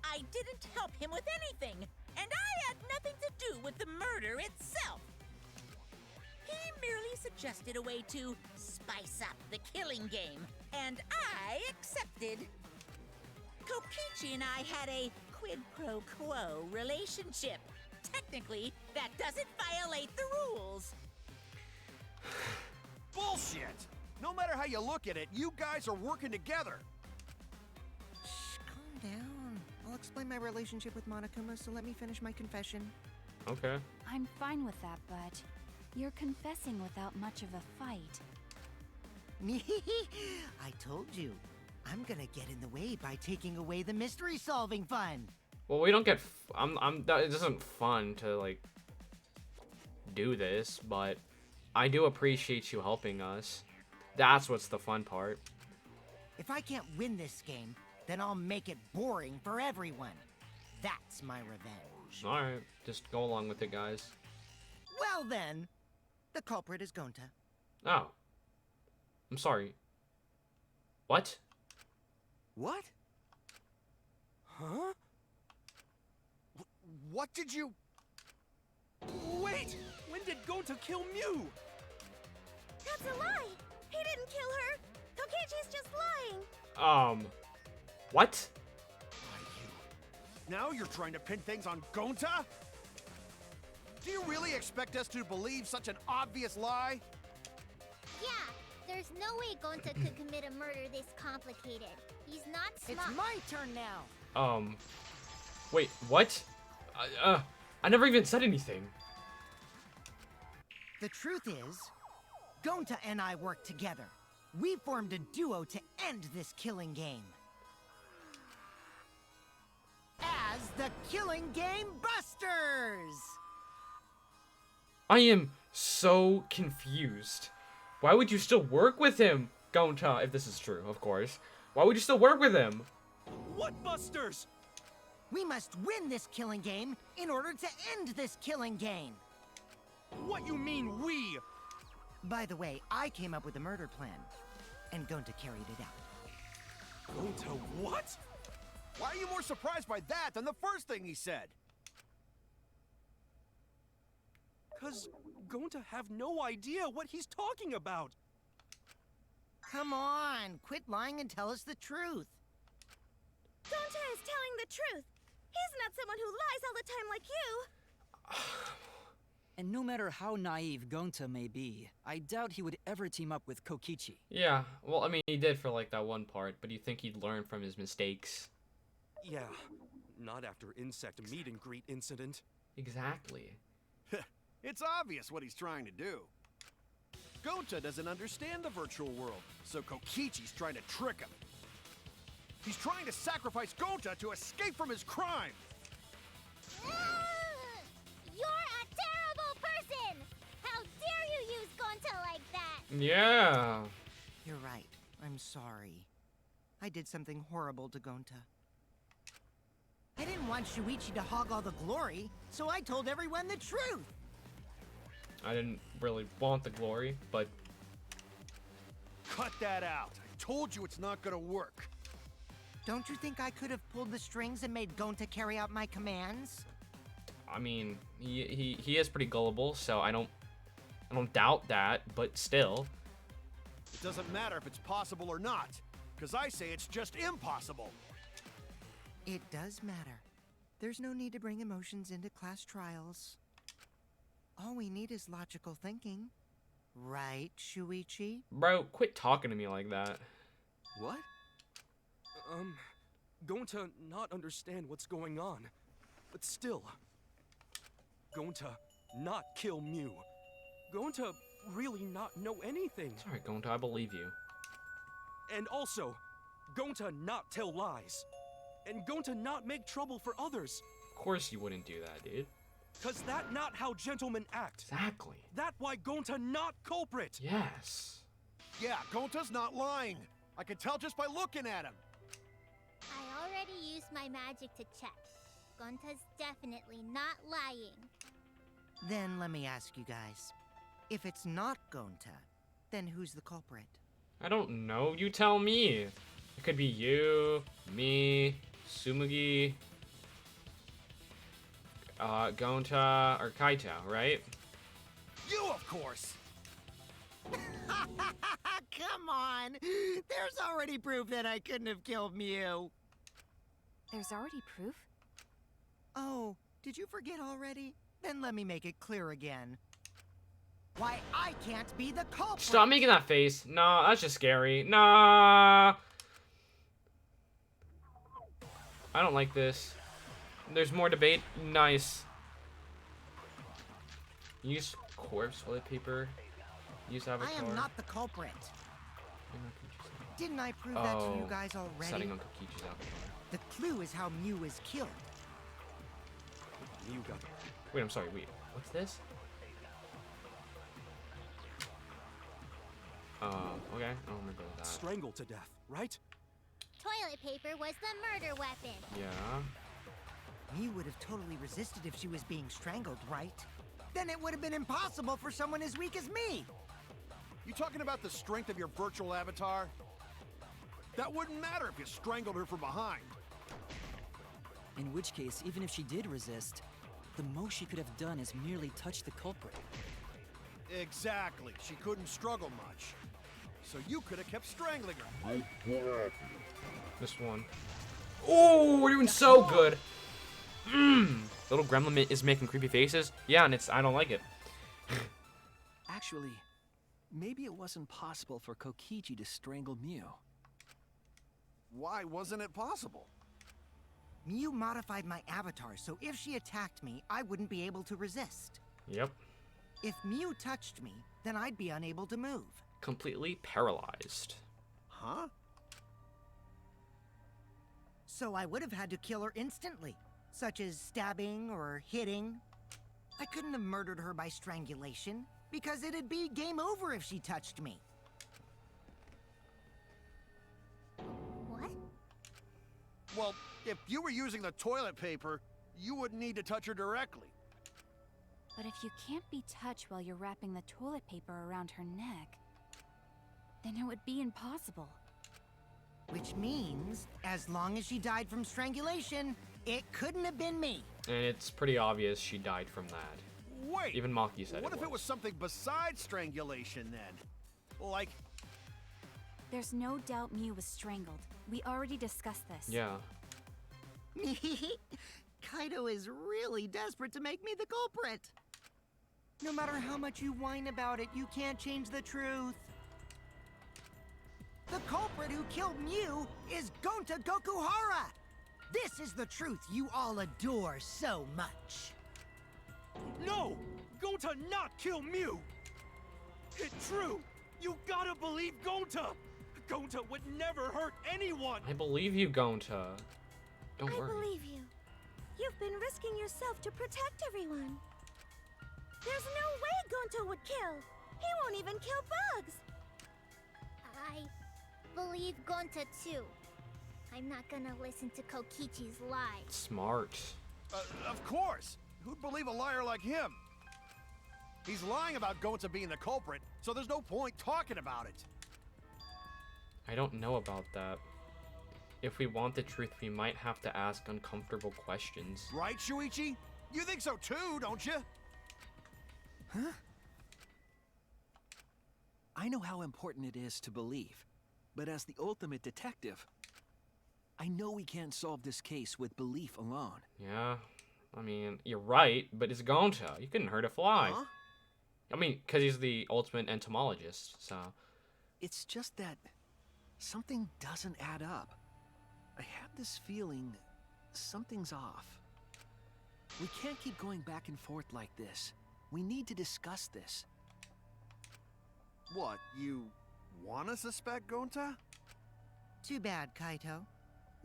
I didn't help him with anything, and I had nothing to do with the murder itself. He merely suggested a way to spice up the killing game, and I accepted. Kokichi and I had a quid pro quo relationship. Technically, that doesn't violate the rules. Bullshit! No matter how you look at it, you guys are working together. Shh, calm down. I'll explain my relationship with Monokuma, so let me finish my confession. Okay. I'm fine with that, but you're confessing without much of a fight. I told you. I'm gonna get in the way by taking away the mystery-solving fun. Well, we don't get. It isn't fun to like do this, but I do appreciate you helping us. That's what's the fun part. If I can't win this game, then I'll make it boring for everyone. That's my revenge. All right, just go along with it, guys. Well then, the culprit is Gonta. Oh, I'm sorry. What? What? Huh? What did you... Wait! When did Gonta kill Mew? That's a lie! He didn't kill her! Kokichi's just lying! What? Now you're trying to pin things on Gonta? Do you really expect us to believe such an obvious lie? Yeah, there's no way Gonta could commit a murder this complicated. He's not smart. It's my turn now. Wait, what? I never even said anything. The truth is, Gonta and I worked together. We formed a duo to end this killing game. As the Killing Game Busters! I am so confused. Why would you still work with him, Gonta, if this is true, of course? Why would you still work with him? What busters? We must win this killing game in order to end this killing game. What you mean, we? By the way, I came up with a murder plan, and Gonta carried it out. Gonta what? Why are you more surprised by that than the first thing he said? 'Cause Gonta have no idea what he's talking about. Come on, quit lying and tell us the truth. Gonta is telling the truth! He's not someone who lies all the time like you! And no matter how naive Gonta may be, I doubt he would ever team up with Kokichi. Yeah, well, I mean, he did for like that one part, but you think he'd learn from his mistakes? Yeah, not after insect meet and greet incident. Exactly. It's obvious what he's trying to do. Gonta doesn't understand the virtual world, so Kokichi's trying to trick him. He's trying to sacrifice Gonta to escape from his crime. You're a terrible person! How dare you use Gonta like that? Yeah. You're right. I'm sorry. I did something horrible to Gonta. I didn't want Shuichi to hog all the glory, so I told everyone the truth. I didn't really want the glory, but... Cut that out. I told you it's not gonna work. Don't you think I could have pulled the strings and made Gonta carry out my commands? I mean, he is pretty gullible, so I don't doubt that, but still. It doesn't matter if it's possible or not, because I say it's just impossible. It does matter. There's no need to bring emotions into class trials. All we need is logical thinking. Right, Shuichi? Bro, quit talking to me like that. What? Going to not understand what's going on. But still. Going to not kill Mew. Going to really not know anything. Sorry, Gonta, I believe you. And also, going to not tell lies. And going to not make trouble for others. Of course you wouldn't do that, dude. Cause that not how gentlemen act. Exactly. That why Gonta not culprit. Yes. Yeah, Gonta's not lying. I can tell just by looking at him. I already used my magic to check. Gonta's definitely not lying. Then let me ask you guys. If it's not Gonta, then who's the culprit? I don't know. You tell me. It could be you, me, Sumugi, Gonta, or Kaito, right? You, of course. Come on! There's already proof that I couldn't have killed Mew. There's already proof? Oh, did you forget already? Then let me make it clear again. Why I can't be the culprit! Stop making that face. Nah, that's just scary. Nah. I don't like this. There's more debate. Nice. Use corpse toilet paper. Use avatar. I am not the culprit. Didn't I prove that to you guys already? Setting on Kokichi's avatar. The clue is how Mew is killed. Mew got Wait, I'm sorry. Wait, what's this? Okay. I don't remember that. strangled to death, right? Toilet paper was the murder weapon. Yeah. Mew would have totally resisted if she was being strangled, right? Then it would have been impossible for someone as weak as me. You talking about the strength of your virtual avatar? That wouldn't matter if you strangled her from behind. In which case, even if she did resist, the most she could have done is merely touch the culprit. Exactly. She couldn't struggle much. So you could have kept strangling her. This one. Oh, we're doing so good. Little gremlin is making creepy faces. Yeah, and I don't like it. Actually, maybe it wasn't possible for Kokichi to strangle Mew. Why wasn't it possible? Mew modified my avatar, so if she attacked me, I wouldn't be able to resist. Yep. If Mew touched me, then I'd be unable to move. Completely paralyzed. Huh? So I would have had to kill her instantly, such as stabbing or hitting. I couldn't have murdered her by strangulation, because it'd be game over if she touched me. What? Well, if you were using the toilet paper, you wouldn't need to touch her directly. But if you can't be touched while you're wrapping the toilet paper around her neck, then it would be impossible. Which means, as long as she died from strangulation, it couldn't have been me. And it's pretty obvious she died from that. Wait! Even Maki said what if it was something besides strangulation then? Like... There's no doubt Mew was strangled. We already discussed this. Yeah. Kaido is really desperate to make me the culprit. No matter how much you whine about it, you can't change the truth. The culprit who killed Mew is Gonta Gokuhara! This is the truth you all adore so much. No! Gonta not kill Mew! It's true! You gotta believe Gonta! Gonta would never hurt anyone! I believe you, Gonta. Don't I worry. believe you. You've been risking yourself to protect everyone. There's no way Gonto would kill. He won't even kill bugs. I believe Gonta too. I'm not gonna listen to Kokichi's lies. Smart. Of course. Who'd believe a liar like him? He's lying about Gonta being the culprit, so there's no point talking about it. I don't know about that. If we want the truth, we might have to ask uncomfortable questions. Right, Shuichi? You think so too, don't you? Huh? I know how important it is to believe, but as the ultimate detective, I know we can't solve this case with belief alone. Yeah, I mean, you're right, but it's Gonta. You couldn't hurt a fly. Huh? I mean, because he's the ultimate entomologist, so... It's just that something doesn't add up. I have this feeling something's off. We can't keep going back and forth like this. We need to discuss this. What, you wanna suspect Gonta? Too bad, Kaito.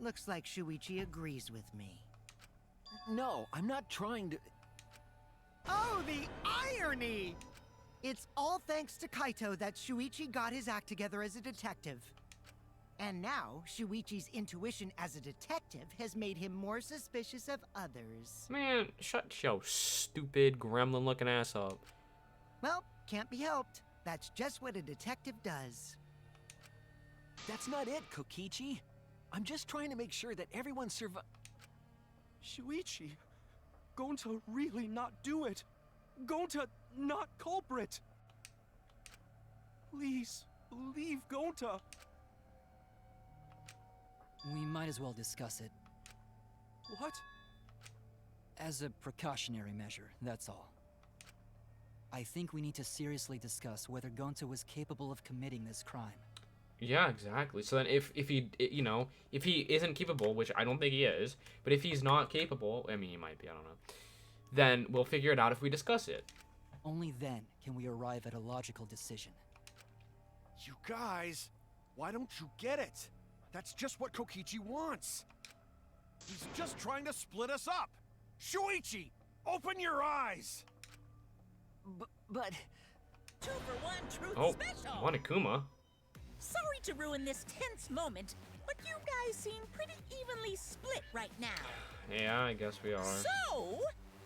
Looks like Shuichi agrees with me. No, I'm not trying to... Oh, the irony! It's all thanks to Kaito that Shuichi got his act together as a detective. And now, Shuichi's intuition as a detective has made him more suspicious of others. Man, shut your stupid gremlin-looking ass up. Well, can't be helped. That's just what a detective does. That's not it, Kokichi. I'm just trying to make sure that everyone Shuichi, Gonta really not do it. Gonta not culprit. Please, believe Gonta. We might as well discuss it. What? As a precautionary measure, that's all. I think we need to seriously discuss whether Gonta was capable of committing this crime. Yeah, exactly. So then if he, you know, if he isn't capable, which I don't think he is, but if he's not capable, I mean, he might be, I don't know, then we'll figure it out if we discuss it. Only then can we arrive at a logical decision. You guys, why don't you get it? That's just what Kokichi wants. He's just trying to split us up. Shuichi, open your eyes. But... 2 for 1 truth Oh, special. Monokuma. Sorry to ruin this tense moment, but you guys seem pretty evenly split right now. Yeah, I guess we are. So,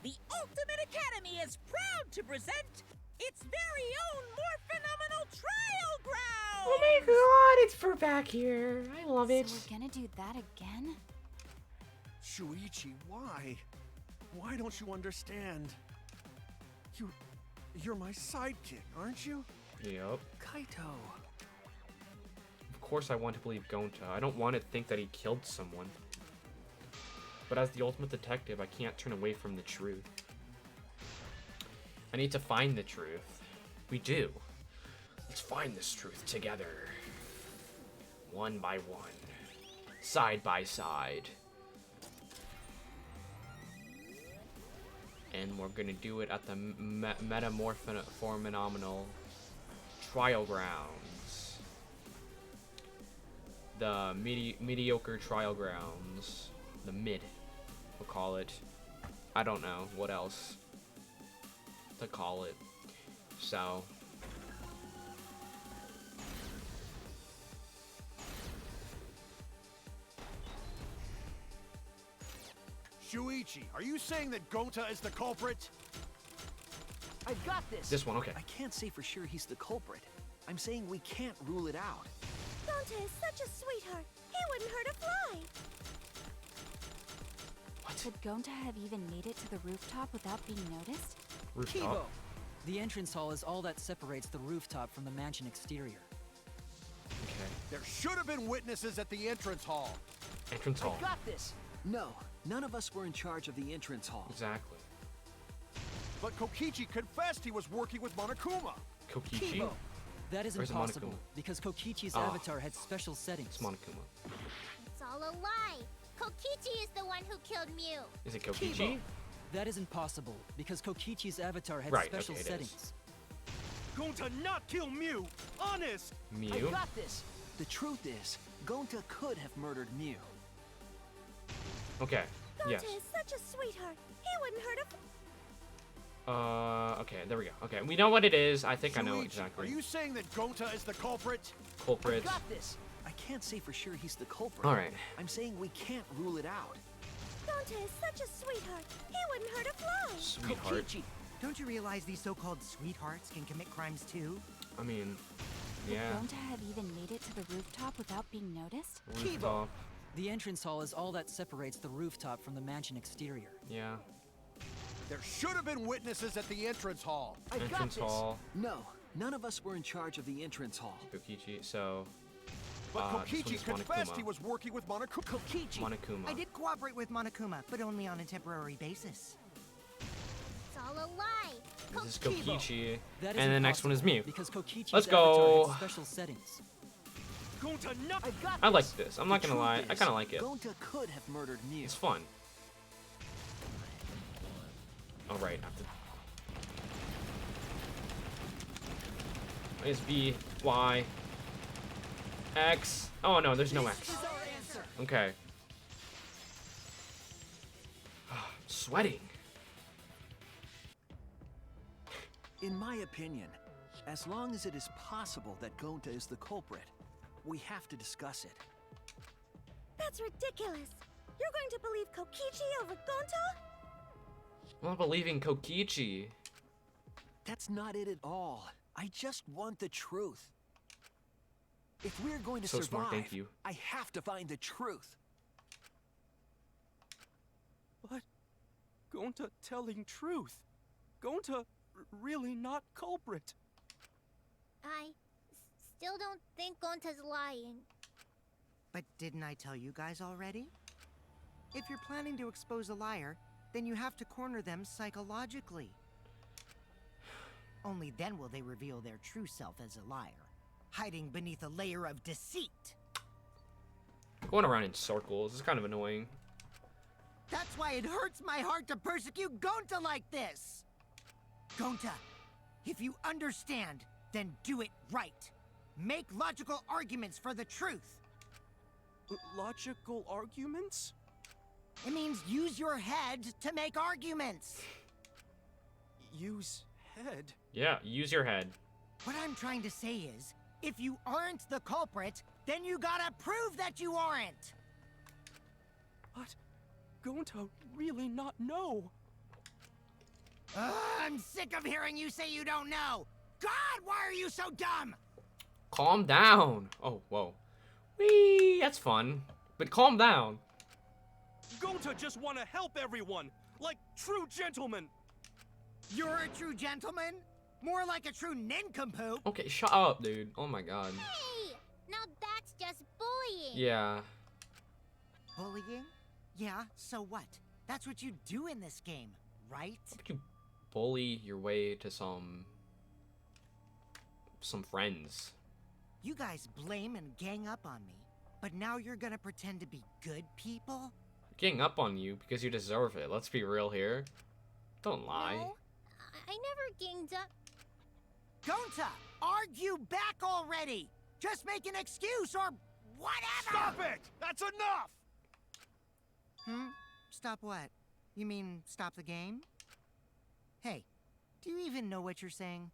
the Ultimate Academy is proud to present its very own more phenomenal trial ground. Oh my god, it's for back here. I love it. So we're gonna do that again? Shuichi, why? Why don't you understand? You're my sidekick, aren't you? Yep. Kaito... Of course I want to believe Gonta. I don't want to think that he killed someone. But as the ultimate detective, I can't turn away from the truth. I need to find the truth. We do. Let's find this truth together. One by one. Side by side. And we're gonna do it at the Metamorphenomenal Trial Grounds. The mediocre trial grounds. The mid, we'll call it. I don't know what else to call it. So. Shuichi, are you saying that Gonta is the culprit? I've got this! This one, okay. I can't say for sure he's the culprit. I'm saying we can't rule it out. Gonta is such a sweetheart. He wouldn't hurt a fly. Could Gonta have even made it to the rooftop without being noticed? Rooftop? Kibo! The entrance hall is all that separates the rooftop from the mansion exterior. Okay. There should have been witnesses at the entrance hall. Entrance hall. I got this! No, none of us were in charge of the entrance hall. Exactly. But Kokichi confessed he was working with Monokuma. Kokichi? Kibo! That is Where's impossible, Monokuma? because Kokichi's Ah. avatar had special settings. It's Monokuma. It's all a lie. Kokichi is the one who killed Mew. Is it Kokichi? Kibo! That is impossible, because Kokichi's avatar had Right, special okay, it is. settings. Gonta not kill Mew. Honest. I Mew? got this! The truth is, Gonta could have murdered Mew. Okay. Gonta Yes. is such a sweetheart. He wouldn't hurt a... Okay, there we go. Okay, we know what it is. I think I know Shuichi, exactly. Are you saying that Gonta is the culprit? Culprit. Got this. I can't say for sure he's the culprit. All right. I'm saying we can't rule it out. Gonta is such a sweetheart. He wouldn't hurt a fly. Sweetheart. Kokichi, don't you realize these so-called sweethearts can commit crimes too? I mean, Would yeah. Gonta have even made it to the rooftop without being noticed? Rooftop. The entrance hall is all that separates the rooftop from the mansion exterior. Yeah. There should have been witnesses at the entrance hall. I got Entrance this. hall. No, none of us were in charge of the entrance hall. Kokichi. So. But this Kokichi one's confessed Monokuma. he was working with Monokuma. Kokichi, Monokuma. I did cooperate with Monokuma, but only on a temporary basis. It's all a lie. This is Kokichi. That is And the next one is impossible, Mew. Because Kokichi's Let's avatar go. had special settings. Gonta, no! I like this. I'm not The gonna lie. truth I is, kind of like it. Gonta could have murdered Mew. It's fun. All right. Is B, Y, X. Oh no, there's no X. Okay. Sweating. In my opinion, as long as it is possible that Gonta is the culprit, we have to discuss it. That's ridiculous. You're going to believe Kokichi over Gonta? I'm not believing Kokichi. That's not it at all. I just want the truth. If we're going to So survive, smart, thank you. I have to find the truth. But Gonta telling truth. Gonta really not culprit. I still don't think Gonta's lying. But didn't I tell you guys already? If you're planning to expose a liar, then you have to corner them psychologically. Only then will they reveal their true self as a liar, hiding beneath a layer of deceit. Going around in circles. It's kind of annoying. That's why it hurts my heart to persecute Gonta like this! Gonta, if you understand, then do it right. Make logical arguments for the truth. Logical arguments? It means use your head to make arguments. Use head? Yeah, use your head. What I'm trying to say is, if you aren't the culprit, then you gotta prove that you aren't! But Gonta really not know. I'm sick of hearing you say you don't know! God, why are you so dumb? Calm down. Oh, whoa. Whee, that's fun. But calm down. Gonta just want to help everyone, like true gentlemen. You're a true gentleman? More like a true nincompoop. Okay, shut up, dude. Oh my god. Hey! Now that's just bullying. Yeah. Bullying? Yeah, so what? That's what you do in this game, right? How would you bully your way to some friends? You guys blame and gang up on me, but now you're gonna pretend to be good people? Getting up on you because you deserve it. Let's be real here. Don't lie. No, I never ganged up. Gonta, argue back already! Just make an excuse or whatever! Stop it! That's enough! Stop what? You mean stop the game? Hey, do you even know what you're saying?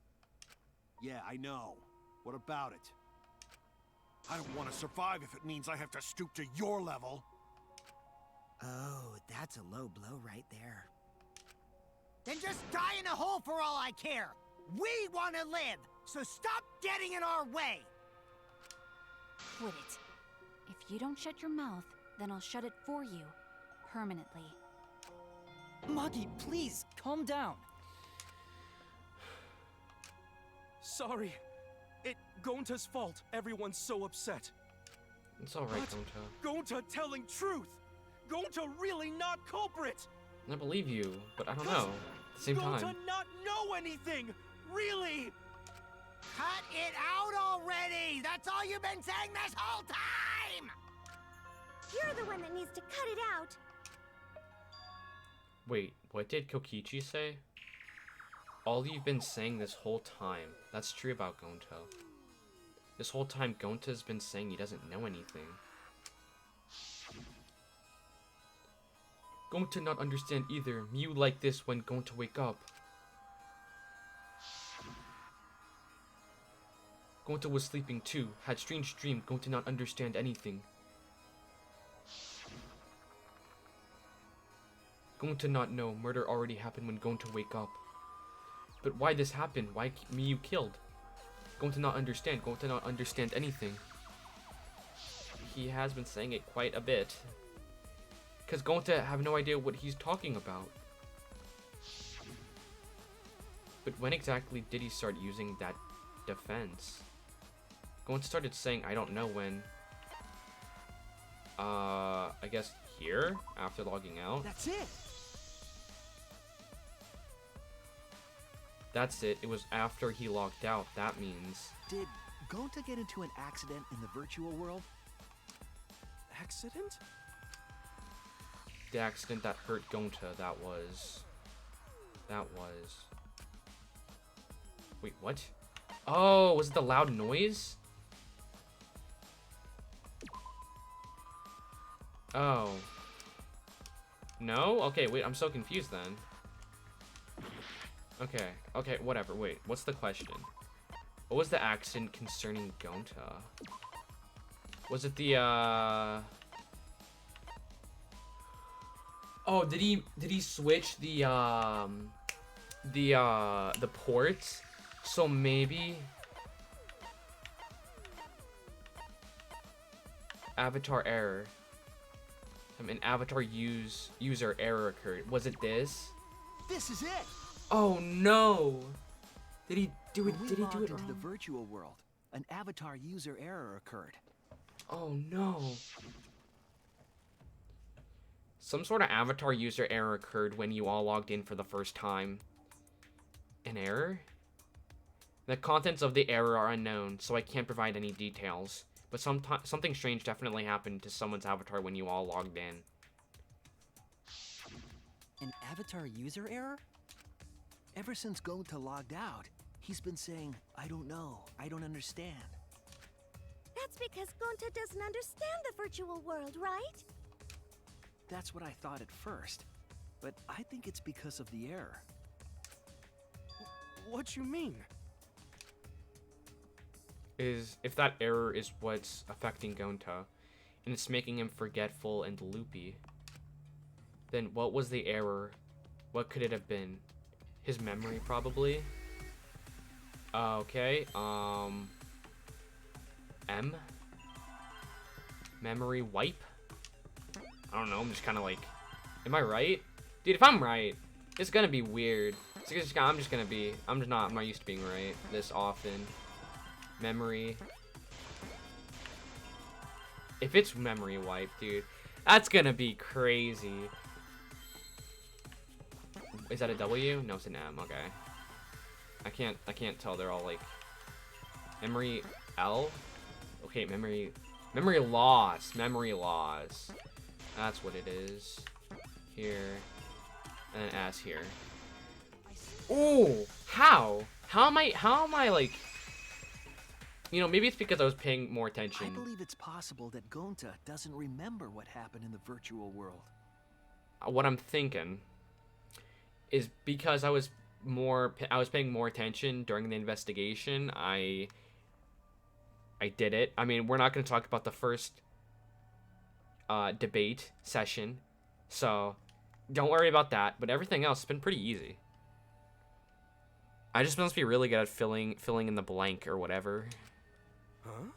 Yeah, I know. What about it? I don't want to survive if it means I have to stoop to your level. Oh, that's a low blow right there. Then just die in a hole for all I care! We want to live, so stop getting in our way! Quit it. If you don't shut your mouth, then I'll shut it for you. Permanently. Maki, please, calm down. Sorry. It Gonta's fault. Everyone's so upset. It's alright, But Gonta. Gonta telling truth. Gonta really not culprit. I believe you, but I don't know. At the same Gonta time. not know anything. Really. Cut it out already! That's all you've been saying this whole time! You're the one that needs to cut it out. Wait, what did Kokichi say? All you've been saying this whole time. That's true about Gonto. This whole time, Gonta's been saying he doesn't know anything. Gonta not understand either. Mew like this when Gonta wake up. Gonta was sleeping too. Had strange dream. Gonta not understand anything. Gonta not know. Murder already happened when Gonta wake up. But why this happened? Why Mew killed? Gonta not understand. Gonta not understand anything. He has been saying it quite a bit. Because Gonta have no idea what he's talking about. But when exactly did he start using that defense? Gonta started saying, I don't know when. I guess here? After logging out? That's it! That's it. It was after he logged out. That means... Did Gonta get into an accident in the virtual world? Accident? The accident that hurt Gonta, that was... Wait, what? Oh, was it the loud noise? Oh. No? Okay, wait, I'm so confused then. Okay, whatever. Wait, what's the question? What was the accident concerning Gonta? Was it the, Oh, did he switch the ports? So maybe... Avatar error. An avatar user error occurred. Was it this? This is it! Oh no! Did he do it? When Did he do it into the wrong? virtual world, an avatar user error occurred. Oh no! Some sort of avatar user error occurred when you all logged in for the first time. An error? The contents of the error are unknown, so I can't provide any details. But something strange definitely happened to someone's avatar when you all logged in. An avatar user error? Ever since Gonta logged out, he's been saying, I don't know, I don't understand. That's because Gonta doesn't understand the virtual world, right? That's what I thought at first, but I think it's because of the error. What you mean? If that error is what's affecting Gonta, and it's making him forgetful and loopy, then what was the error? What could it have been? His memory, probably? Okay, M? Memory wipe? I don't know, I'm just kind of like... Am I right? Dude, if I'm right, it's gonna be weird. I'm not used to being right this often. Memory. If it's memory wipe, dude, that's gonna be crazy. Is that a W? No, it's an M. Okay. I can't tell. They're all like memory L. Okay, memory loss. Memory loss. That's what it is. Here and an S here. Oh, how? How am I like? You know, maybe it's because I was paying more attention. I believe it's possible that Gonta doesn't remember what happened in the virtual world. What I'm thinking is because I was paying more attention during the investigation. I did it. I mean, we're not going to talk about the first debate session, so don't worry about that. But everything else has been pretty easy. I just must be really good at filling in the blank or whatever. Huh?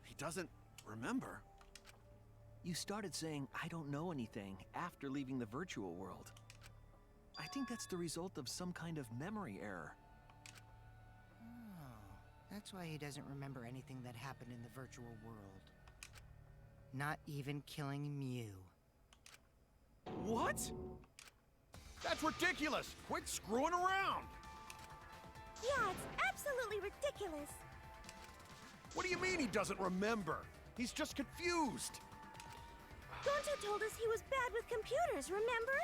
He doesn't remember. You started saying, I don't know anything, after leaving the virtual world. I think that's the result of some kind of memory error. Oh, that's why he doesn't remember anything that happened in the virtual world. Not even killing Mew. What? That's ridiculous! Quit screwing around! Yeah, it's absolutely ridiculous. What do you mean he doesn't remember? He's just confused. Gonta told us he was bad with computers, remember?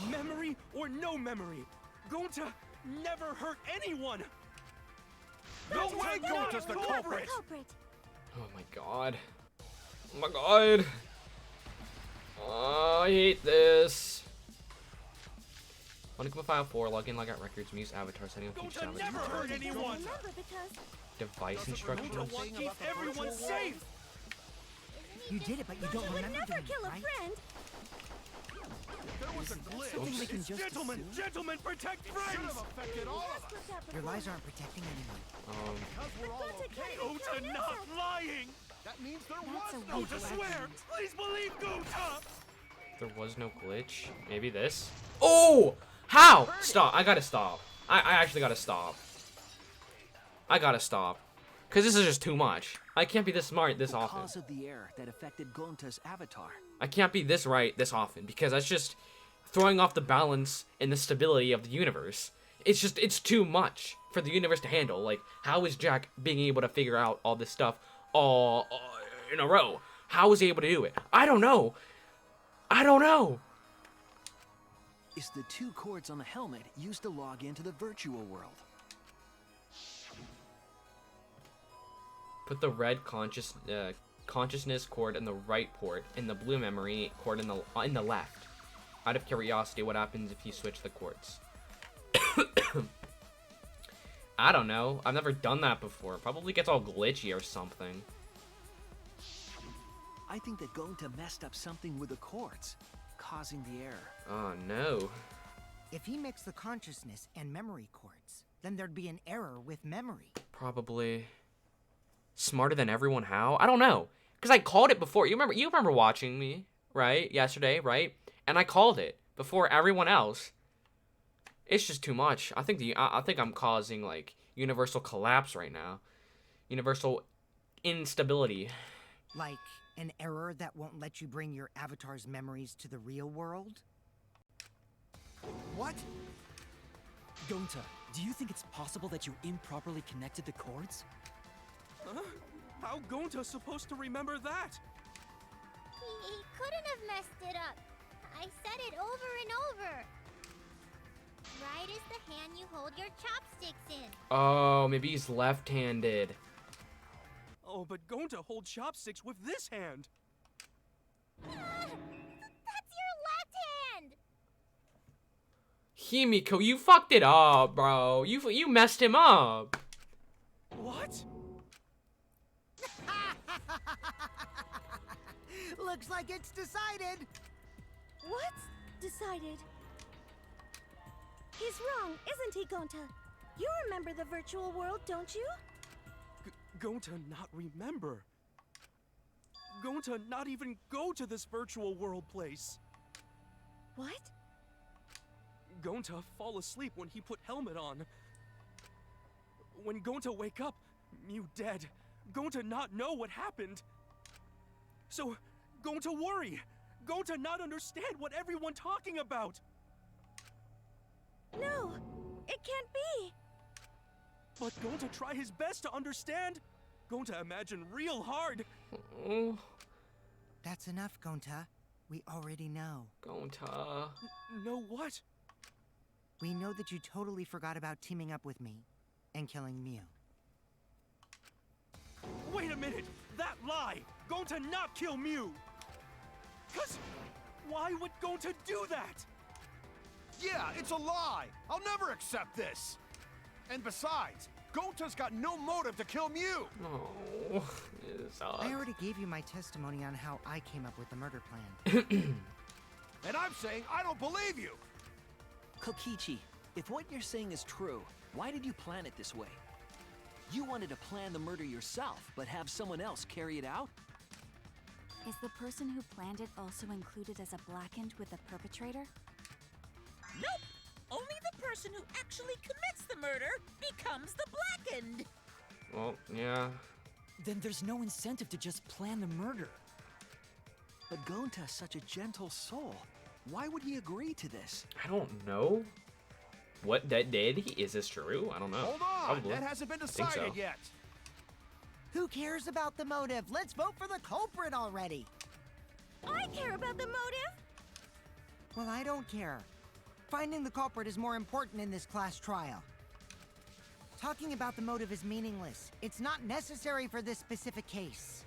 Memory or no memory, Gonta never hurt anyone! No way, Gonta's the culprit! Oh my god. Oh my god. Oh, I hate this. Unicum file 4, login, logout records, Muse avatar, setting up each Gonta avatar. never hurt anyone! Device instructions. Keep everyone safe! You did it, but you don't remember doing it, right? There was a Something we glitch. can just Gentlemen, assume? gentlemen, protect friends! Affected all of us. Your lies aren't protecting anyone. Because we're all okay. Gonta not lying! That means there That's was a no weak Gonta, swear! legend. Please believe Gonta! There was no glitch. Maybe this? Oh! How? Stop. I gotta stop. I actually gotta stop. I gotta stop. Because this is just too much. I can't be this smart this often. Cause of the error that affected Gonta's avatar. I can't be this right this often because that's just throwing off the balance and the stability of the universe. It's too much for the universe to handle. Like, how is Jack being able to figure out all this stuff all in a row? How is he able to do it? I don't know. I don't know. Is the 2 cords on the helmet used to log into the virtual world? Put the red consciousness cord in the right port and the blue memory cord in the left. Out of curiosity, what happens if you switch the cords? I don't know. I've never done that before. Probably gets all glitchy or something. I think that Gonta messed up something with the cords, causing the error. Oh no. If he mixed the consciousness and memory cords, then there'd be an error with memory. Probably. Smarter than everyone how? I don't know. Because I called it before. You remember watching me, right? Yesterday, right? And I called it before everyone else. It's just too much. I think I'm causing like universal collapse right now. Universal instability. Like an error that won't let you bring your avatar's memories to the real world? What? Gonta, do you think it's possible that you improperly connected the cords? Huh? How Gonta's supposed to remember that? He couldn't have messed it up. I said it over and over. Right is the hand you hold your chopsticks in. Oh, maybe he's left-handed. Oh, but Gonta holds chopsticks with this hand. That's your left hand. Himiko, you fucked it up, bro. You messed him up. What? Looks like it's decided. What's decided? He's wrong, isn't he, Gonta? You remember the virtual world, don't you? Gonta not remember. Gonta not even go to this virtual world place. What? Gonta fall asleep when he put helmet on. When Gonta wake up, Mew dead. Gonta not know what happened. So, Gonta worry. Gonta not understand what everyone talking about. No, it can't be. But Gonta try his best to understand. Gonta imagine real hard. Oh, That's enough, Gonta. We already know. Gonta. Know what? We know that you totally forgot about teaming up with me and killing Mew. Wait a minute! That lie! Gonta not kill Mew! Cause why would Gonta do that? Yeah, it's a lie! I'll never accept this! And besides, Gonta's got no motive to kill Mew! Oh, it sucks. I already gave you my testimony on how I came up with the murder plan. And I'm saying I don't believe you! Kokichi, if what you're saying is true, why did you plan it this way? You wanted to plan the murder yourself, but have someone else carry it out? Is the person who planned it also included as a blackened with the perpetrator? Nope! Only the person who actually commits the murder becomes the blackened! Well, yeah. Then there's no incentive to just plan the murder. But Gonta's such a gentle soul. Why would he agree to this? I don't know. What that did he? Is this true? I don't know. Hold on! Probably. That hasn't been think so. decided yet! Who cares about the motive? Let's vote for the culprit already! I care about the motive. Well, I don't care. Finding the culprit is more important in this class trial. Talking about the motive is meaningless. It's not necessary for this specific case.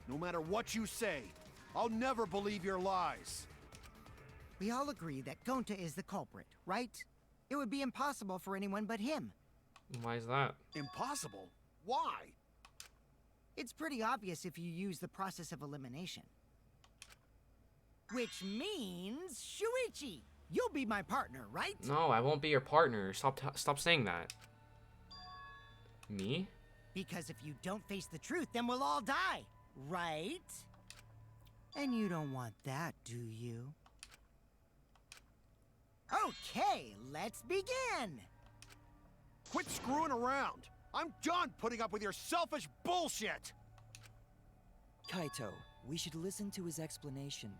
No matter what you say, I'll never believe your lies. We all agree that Gonta is the culprit, right? It would be impossible for anyone but him. Why is that? Impossible? Why? It's pretty obvious if you use the process of elimination. Which means, Shuichi, you'll be my partner, right? No, I won't be your partner. Stop saying that. Me? Because if you don't face the truth, then we'll all die, right? And you don't want that, do you? Okay, let's begin! Quit screwing around! I'm done putting up with your selfish bullshit! Kaito, we should listen to his explanation.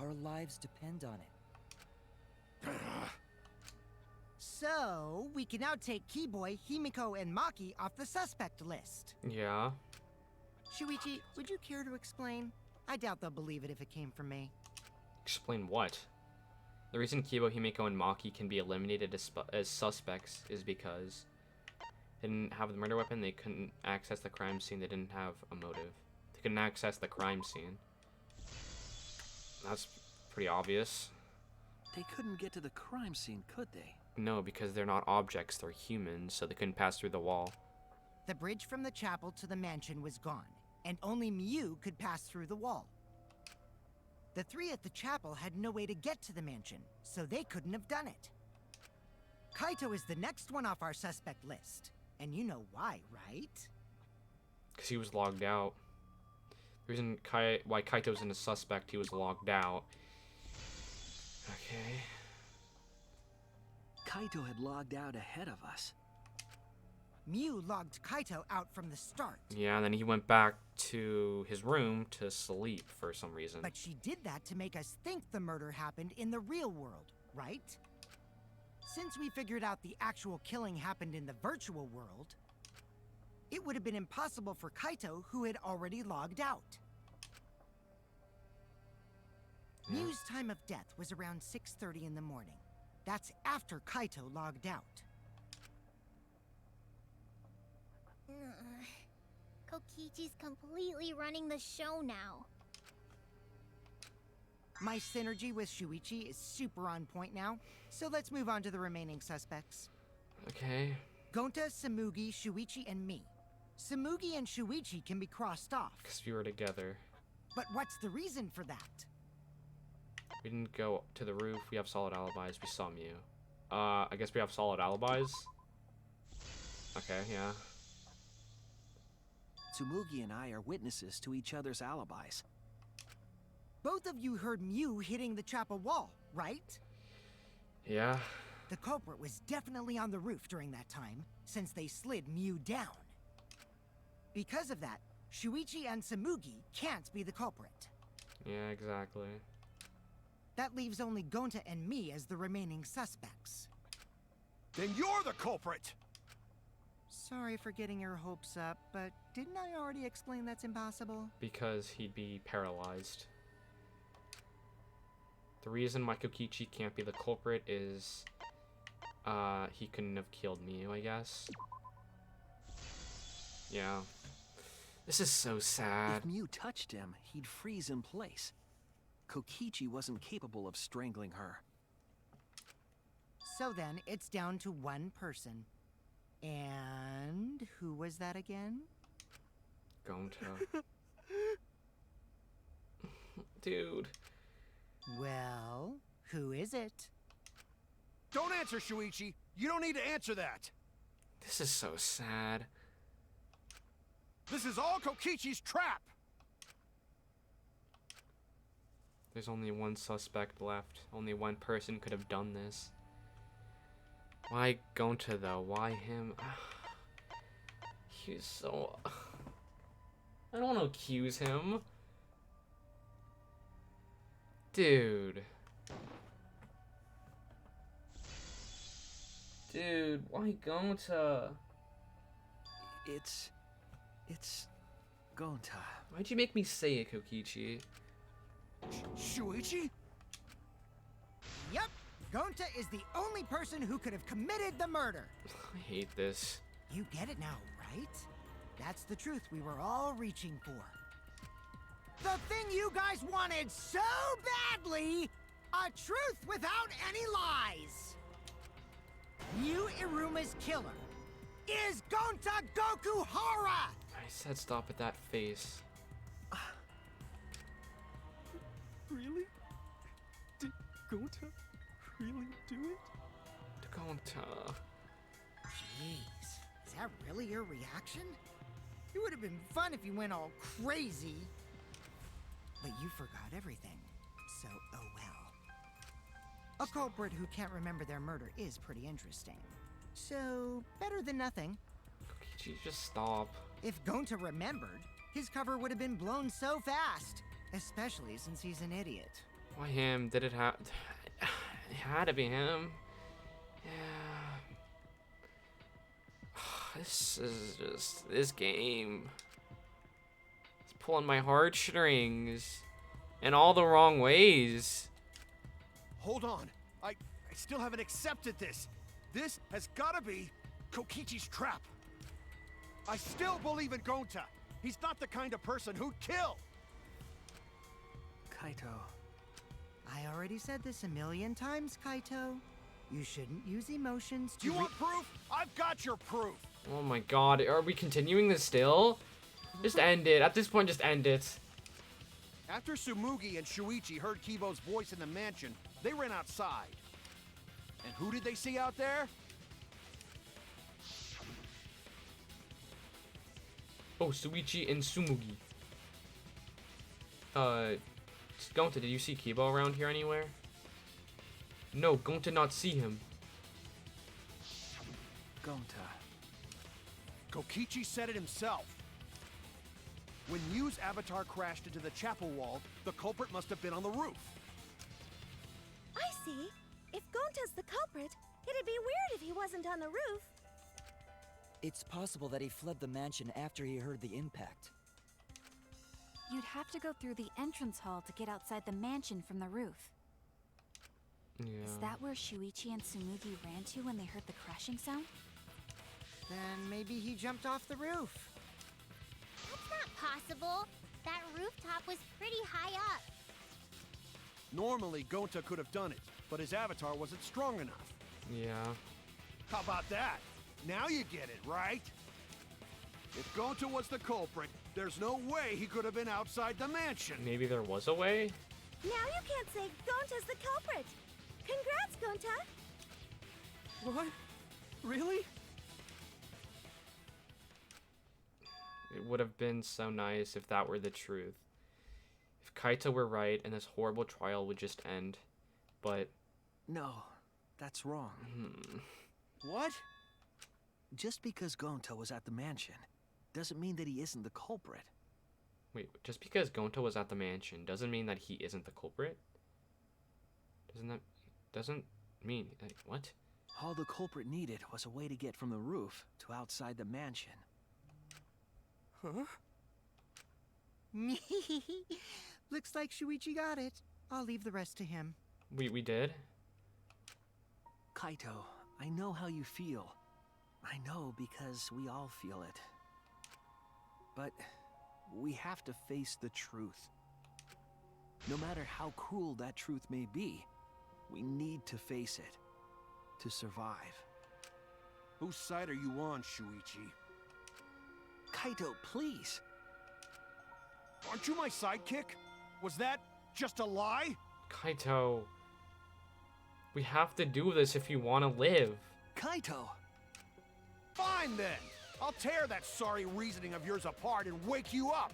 Our lives depend on it. So, we can now take Keyboy, Himiko, and Maki off the suspect list. Yeah. Shuichi, would you care to explain? I doubt they'll believe it if it came from me. Explain what? The reason Kibo, Himiko, and Maki can be eliminated as suspects is because they didn't have the murder weapon, they couldn't access the crime scene, they didn't have a motive. They couldn't access the crime scene. That's pretty obvious. They couldn't get to the crime scene, could they? No, because they're not objects, they're humans, so they couldn't pass through the wall. The bridge from the chapel to the mansion was gone, and only Miu could pass through the wall. The three at the chapel had no way to get to the mansion, so they couldn't have done it. Kaito is the next one off our suspect list, and you know why, right? Because he was logged out. The reason why Kaito's in a suspect, he was logged out. Okay. Kaito had logged out ahead of us. Miu logged Kaito out from the start. Yeah, and then he went back to his room to sleep for some reason. But she did that to make us think the murder happened in the real world, right? Since we figured out the actual killing happened in the virtual world, it would have been impossible for Kaito, who had already logged out. Yeah. Miu's time of death was around 6:30 in the morning. That's after Kaito logged out. Kokichi's completely running the show now. My synergy with Shuichi is super on point now, so let's move on to the remaining suspects. Okay. Gonta, Samugi, Shuichi, and me. Samugi and Shuichi can be crossed off. Because we were together. But what's the reason for that? We didn't go to the roof. We have solid alibis. We saw Mew. I guess we have solid alibis. Okay, yeah. Tsumugi and I are witnesses to each other's alibis. Both of you heard Mew hitting the chapel wall, right? Yeah. The culprit was definitely on the roof during that time, since they slid Mew down. Because of that, Shuichi and Samugi can't be the culprit. Yeah, exactly. That leaves only Gonta and me as the remaining suspects. Then you're the culprit! Sorry for getting your hopes up, but didn't I already explain that's impossible? Because he'd be paralyzed. The reason why Kokichi can't be the culprit is he couldn't have killed Mew, I guess. Yeah. This is so sad. If Mew touched him, he'd freeze in place. Kokichi wasn't capable of strangling her. So then, it's down to one person. And who was that again? Gonta. Dude. Well, who is it? Don't answer, Shuichi! You don't need to answer that! This is so sad. This is all Kokichi's trap! There's only one suspect left. Only one person could have done this. Why Gonta though? Why him? He's so... I don't want to accuse him. Dude. Dude, why Gonta? It's Gonta. Why'd you make me say it, Kokichi? Shuichi? Yep, Gonta is the only person who could have committed the murder. I hate this. You get it now, right? That's the truth we were all reaching for. The thing you guys wanted so badly! A truth without any lies! Yu Iruma's killer is Gonta Gokuhara! I said stop at that face. Really? Did Gonta really do it? Gonta. Jeez, is that really your reaction? It would have been fun if you went all crazy. But you forgot everything, so oh well. A culprit who can't remember their murder is pretty interesting. So, better than nothing. Kokichi, just stop. If Gonta remembered, his cover would have been blown so fast. Especially since he's an idiot. Why him? Did it have... It had to be him. Yeah. This is just... This game. It's pulling my heartstrings. In all the wrong ways. Hold on. I still haven't accepted this. This has gotta be Kokichi's trap. I still believe in Gonta. He's not the kind of person who'd kill. Kaito. I already said this a million times, Kaito. You shouldn't use emotions to You want proof? I've got your proof. Oh my god, are we continuing this still? Just end it. At this point, just end it. After Tsumugi and Shuichi heard Kibo's voice in the mansion, they ran outside. And who did they see out there? Oh, Shuichi and Tsumugi. Gonta, did you see Kibo around here anywhere? No, Gonta not see him. Gonta. Kokichi said it himself. When Yu's avatar crashed into the chapel wall, the culprit must have been on the roof. I see. If Gonta's the culprit, it'd be weird if he wasn't on the roof. It's possible that he fled the mansion after he heard the impact. You'd have to go through the entrance hall to get outside the mansion from the roof. Yeah. Is that where Shuichi and Tsumugi ran to when they heard the crashing sound? Then maybe he jumped off the roof. That's not possible. That rooftop was pretty high up. Normally, Gonta could have done it, but his avatar wasn't strong enough. Yeah. How about that? Now you get it, right? If Gonta was the culprit, there's no way he could have been outside the mansion. Maybe there was a way? Now you can't say Gonta's the culprit. Congrats, Gonta. What? Really? It would have been so nice if that were the truth. If Kaito were right and this horrible trial would just end. But... No, that's wrong. What? Just because Gonta was at the mansion doesn't mean that he isn't the culprit. Wait, just because Gonta was at the mansion doesn't mean that he isn't the culprit? Doesn't mean... what? All the culprit needed was a way to get from the roof to outside the mansion. Huh? Looks like Shuichi got it. I'll leave the rest to him. We did? Kaito, I know how you feel. I know because we all feel it. But we have to face the truth. No matter how cruel that truth may be, we need to face it to survive. Whose side are you on, Shuichi? Kaito, please. Aren't you my sidekick? Was that just a lie? Kaito... We have to do this if you want to live. Kaito! Fine then! I'll tear that sorry reasoning of yours apart and wake you up!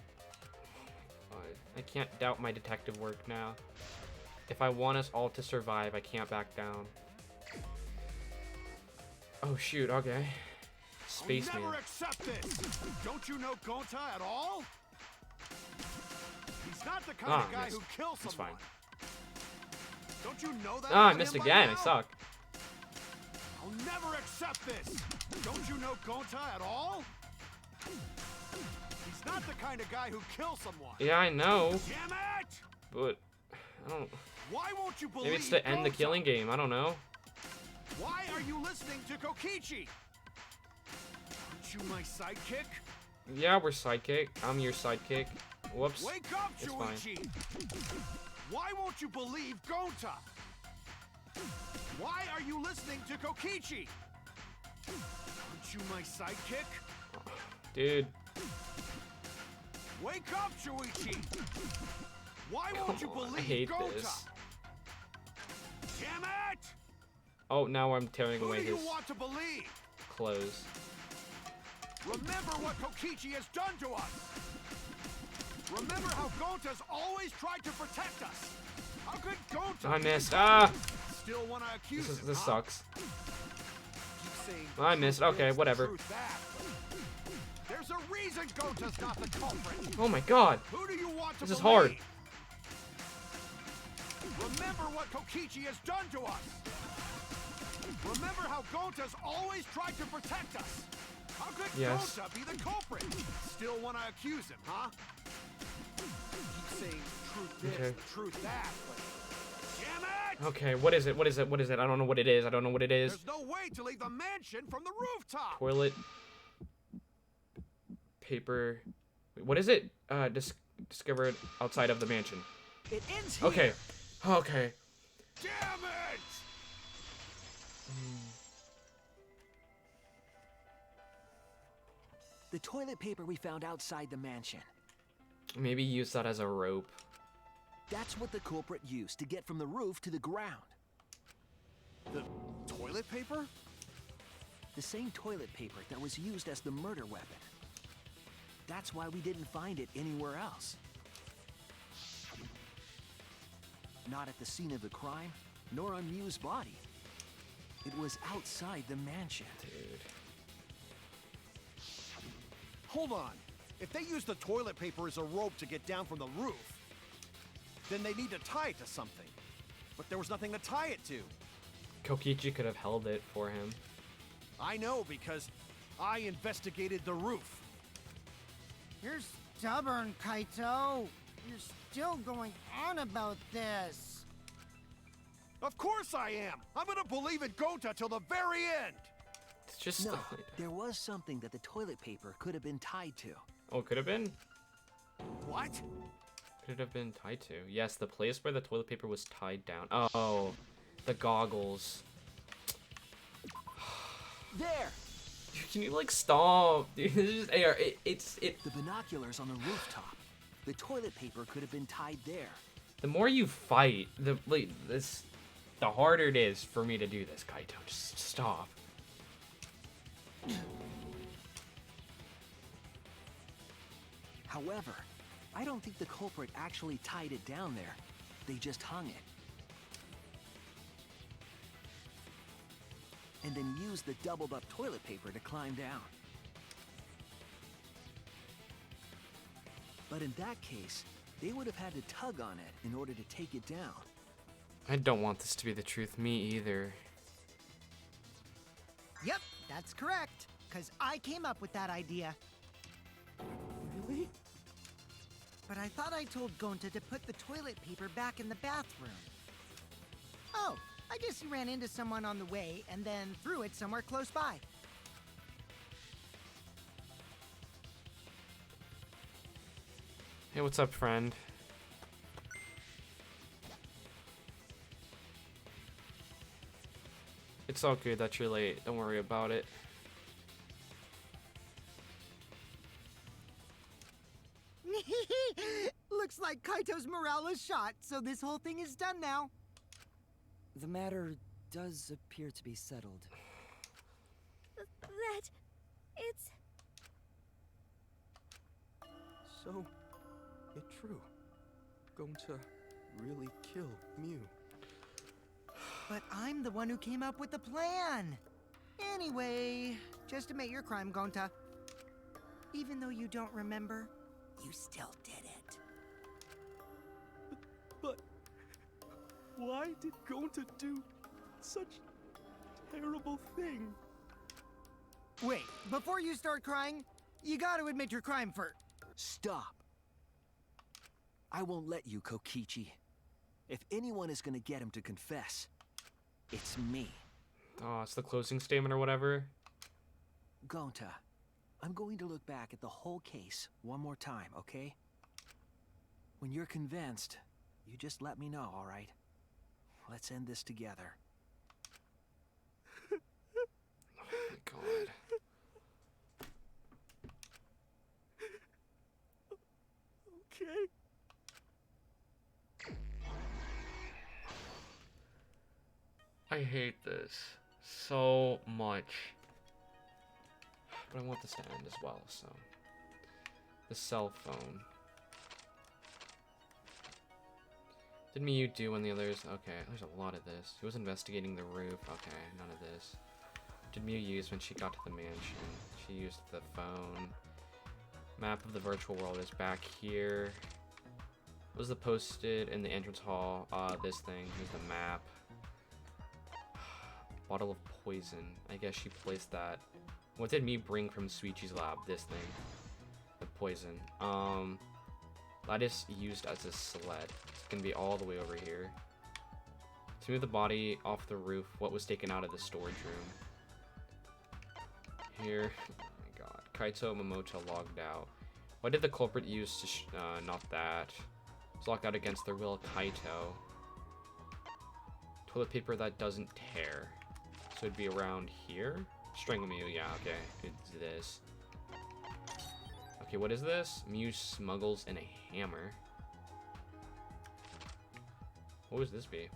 I can't doubt my detective work now. If I want us all to survive, I can't back down. Oh shoot, okay. Spaceman. I'll never accept this! Don't you know Gonta at all? He's not the kind of guy who kills someone. It's fine. Don't you know that? Ah, I missed again. I suck. I'll never accept this. Don't you know Gonta at all? He's not the kind of guy who kills someone. Yeah, I know. Damn it! But I don't. Why won't you believe Maybe it's to end the Gota? killing game. I don't know. Why are you listening to Kokichi? Aren't you my sidekick? Yeah, we're sidekick. I'm your sidekick. Whoops. Wake up, It's fine. Shuichi! Why won't you believe Gota? Why are you listening to Kokichi? Aren't you my sidekick? Dude. Wake up, Shuichi! Why won't you Come on, I believe hate Gota? this. Damn it! Oh, now I'm tearing Who away do you his want to believe? clothes. Remember what Kokichi has done to us! Remember how Gota's always tried to protect us! How could Gota I missed. Ah! still want to accuse him, This huh? sucks. Keep saying I missed. truth Okay, this, whatever. truth that. There's a reason Gota's not the culprit. Oh my god. Who do you want to This is believe? hard. Remember what Kokichi has done to us. Remember how Gota's always tried to protect us. How could Yes. Gota be the culprit? Still want to accuse him, huh? Keep saying truth this, Okay. truth that, but damn it! Okay, what is it? What is it? What is it? I don't know what it is. I don't know what it is. There's no way to leave the mansion from the rooftop. Toilet paper. Wait, what is it? Discovered outside of the mansion. It ends here. Okay. Okay. Damn it! The toilet paper we found outside the mansion. Maybe use that as a rope. That's what the culprit used to get from the roof to the ground. The toilet paper? The same toilet paper that was used as the murder weapon. That's why we didn't find it anywhere else. Not at the scene of the crime, nor on Mew's body. It was outside the mansion. Dude. Hold on. If they use the toilet paper as a rope to get down from the roof, then they need to tie it to something. But there was nothing to tie it to. Kokichi could have held it for him. I know because I investigated the roof. You're stubborn, Kaito. You're still going on about this. Of course I am. I'm gonna believe in Gota till the very end. It's just No, there was something that the toilet paper could have been tied to. Oh, could have been. What? Could it have been tied to? Yes, the place where the toilet paper was tied down. Oh, the goggles. There! Can you like stop? Dude, this is just AR. It's The binoculars on the rooftop. The toilet paper could have been tied there. the more you fight, the harder it is for me to do this, Kaito. Just stop. However, I don't think the culprit actually tied it down there. They just hung it. And then used the doubled up toilet paper to climb down. But in that case, they would have had to tug on it in order to take it down. I don't want this to be the truth. Me either. Yep, that's correct. Because I came up with that idea. Really? But I thought I told Gonta to put the toilet paper back in the bathroom. Oh, I guess he ran into someone on the way and then threw it somewhere close by. Hey, what's up, friend? It's all good that you're late. Don't worry about it. Looks like Kaito's morale is shot, so this whole thing is done now. The matter does appear to be settled. That... it's... So, it's true. Going to really kill Mew. But I'm the one who came up with the plan. Anyway, just admit your crime, Gonta. Even though you don't remember, you still did it. But why did Gonta do such a terrible thing? Wait, before you start crying, you gotta admit your crime first. Stop! I won't let you, Kokichi. If anyone is gonna get him to confess, it's me. Oh, it's the closing statement or whatever. Gonta, I'm going to look back at the whole case one more time, okay? When you're convinced, you just let me know, all right? Let's end this together. Oh my god. Okay. I hate this so much. But I want this to end as well, so. The cell phone. Did Miyu do when the others? Okay, there's a lot of this. He was investigating the roof. Okay, none of this. Did Miyu use when she got to the mansion? She used the phone. Map of the virtual world is back here. What was the posted in the entrance hall? This thing. Here's the map. Bottle of poison. I guess she placed that. What did Miyu bring from Suichi's lab? This thing. The poison. That is used as a sled. It's gonna be all the way over here. To move the body off the roof, what was taken out of the storage room? Here. Oh my god. Kaito Momoto logged out. What did the culprit use to not that? It's locked out against their will. Kaito. Toilet paper that doesn't tear. So it'd be around here? Strangle Miyu, yeah, okay. It's this. Okay, what is this? Miyu smuggles in a hammer. What would this be?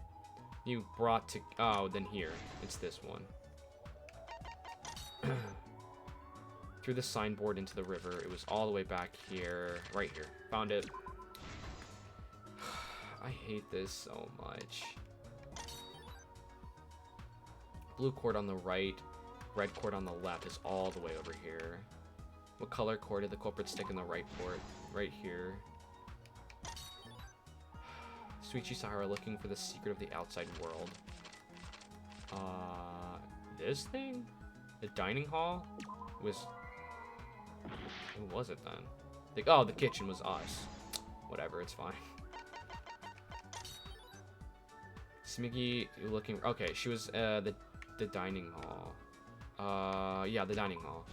You brought to... Oh, then here. It's this one. Threw the signboard into the river. It was all the way back here. Right here. Found it. I hate this so much. Blue cord on the right. Red cord on the left is all the way over here. What color cord did the culprit stick in the right port? Right here. Suichi Sahara looking for the secret of the outside world. This thing? The dining hall? Was... Who was it then? Oh, the kitchen was us. Whatever, it's fine. Smiggy looking... Okay, she was, the dining hall. Yeah, the dining hall.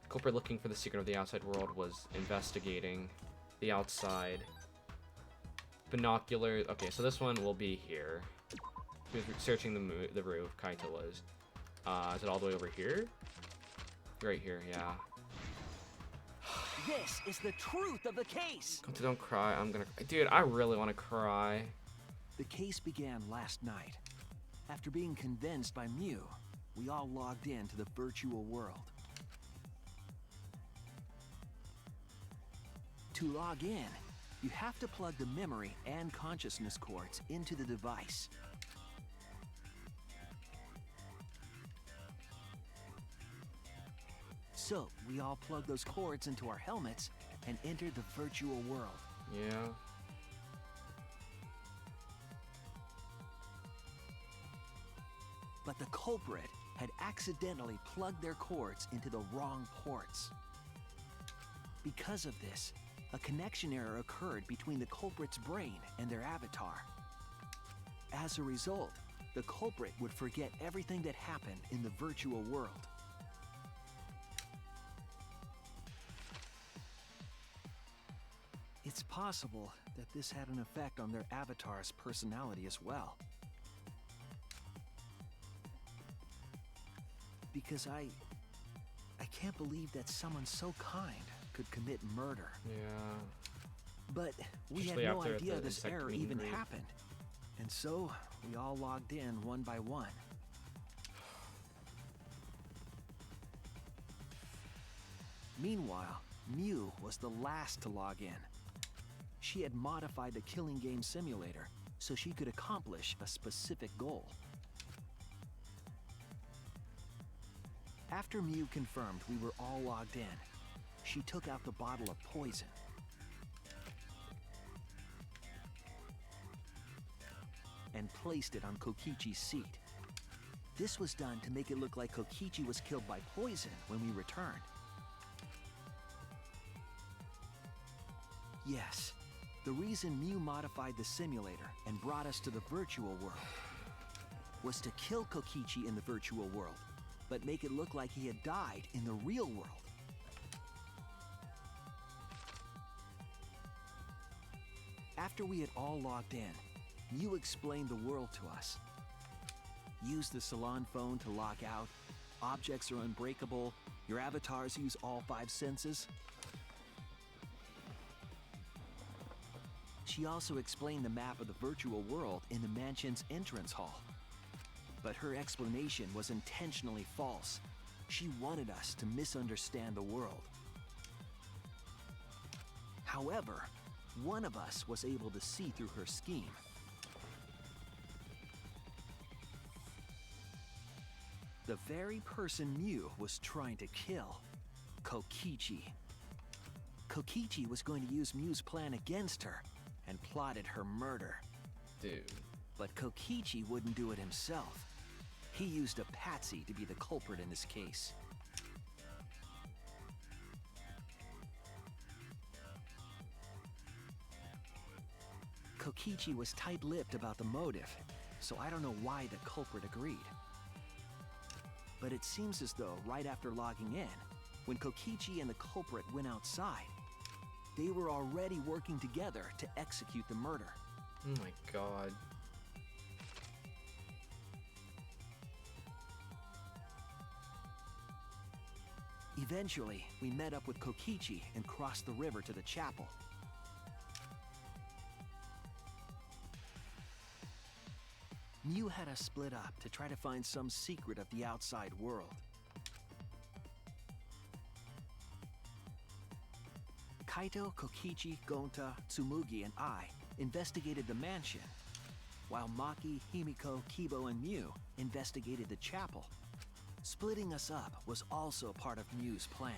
Culprit looking for the secret of the outside world was investigating the outside. Binocular. Okay, so this one will be here. He was searching the roof. Kaito was. Is it all the way over here? Right here, yeah. This is the truth of the case. Don't cry. I'm gonna. Dude, I really want to cry. The case began last night. After being convinced by Miyu, we all logged into the virtual world. To log in, you have to plug the memory and consciousness cords into the device. So, we all plug those cords into our helmets and enter the virtual world. Yeah. But the culprit had accidentally plugged their cords into the wrong ports. Because of this, a connection error occurred between the culprit's brain and their avatar. As a result, the culprit would forget everything that happened in the virtual world. It's possible that this had an effect on their avatar's personality as well. Because I can't believe that someone so kind could commit murder. Yeah. But we Especially had no after idea the this insect error meet and even greet. happened. And so, we all logged in one by one. Meanwhile, Miyu was the last to log in. She had modified the killing game simulator so she could accomplish a specific goal. After Miyu confirmed we were all logged in, she took out the bottle of poison. And placed it on Kokichi's seat. This was done to make it look like Kokichi was killed by poison when we returned. Yes, The reason Mew modified the simulator and brought us to the virtual world was to kill Kokichi in the virtual world, but make it look like he had died in the real world. After we had all logged in, Mew explained the world to us. Use the salon phone to log out. Objects are unbreakable. Your avatars use all 5 senses. She also explained the map of the virtual world in the mansion's entrance hall. But her explanation was intentionally false. She wanted us to misunderstand the world. However, one of us was able to see through her scheme. The very person Mew was trying to kill, Kokichi. Kokichi was going to use Mew's plan against her and plotted her murder. Dude. But Kokichi wouldn't do it himself. He used a patsy to be the culprit in this case. Kokichi was tight-lipped about the motive, so I don't know why the culprit agreed. But it seems as though right after logging in, when Kokichi and the culprit went outside, they were already working together to execute the murder. Oh my god. Eventually, we met up with Kokichi and crossed the river to the chapel. Mew had us split up to try to find some secret of the outside world. Kaito, Kokichi, Gonta, Tsumugi, and I investigated the mansion, while Maki, Himiko, Kibo, and Mew investigated the chapel. Splitting us up was also part of Mew's plan.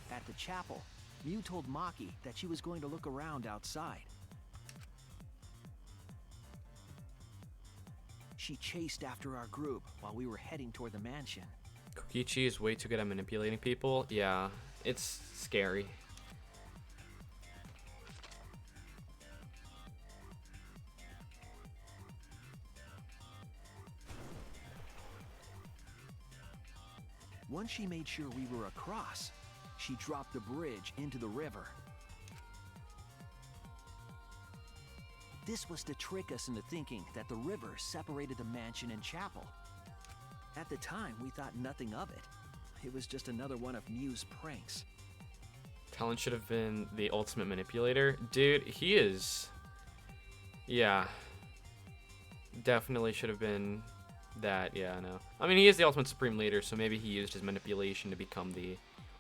At the chapel, Mew told Maki that she was going to look around outside. She chased after our group while we were heading toward the mansion. Kokichi is way too good at manipulating people. Yeah, it's scary. Once she made sure we were across, she dropped the bridge into the river. This was to trick us into thinking that the river separated the mansion and chapel. At the time, we thought nothing of it. It was just another one of Mew's pranks. Talon should have been the ultimate manipulator. Dude, he is... Yeah. Definitely should have been that, yeah, no. I mean, he is the ultimate supreme leader, so maybe he used his manipulation to become the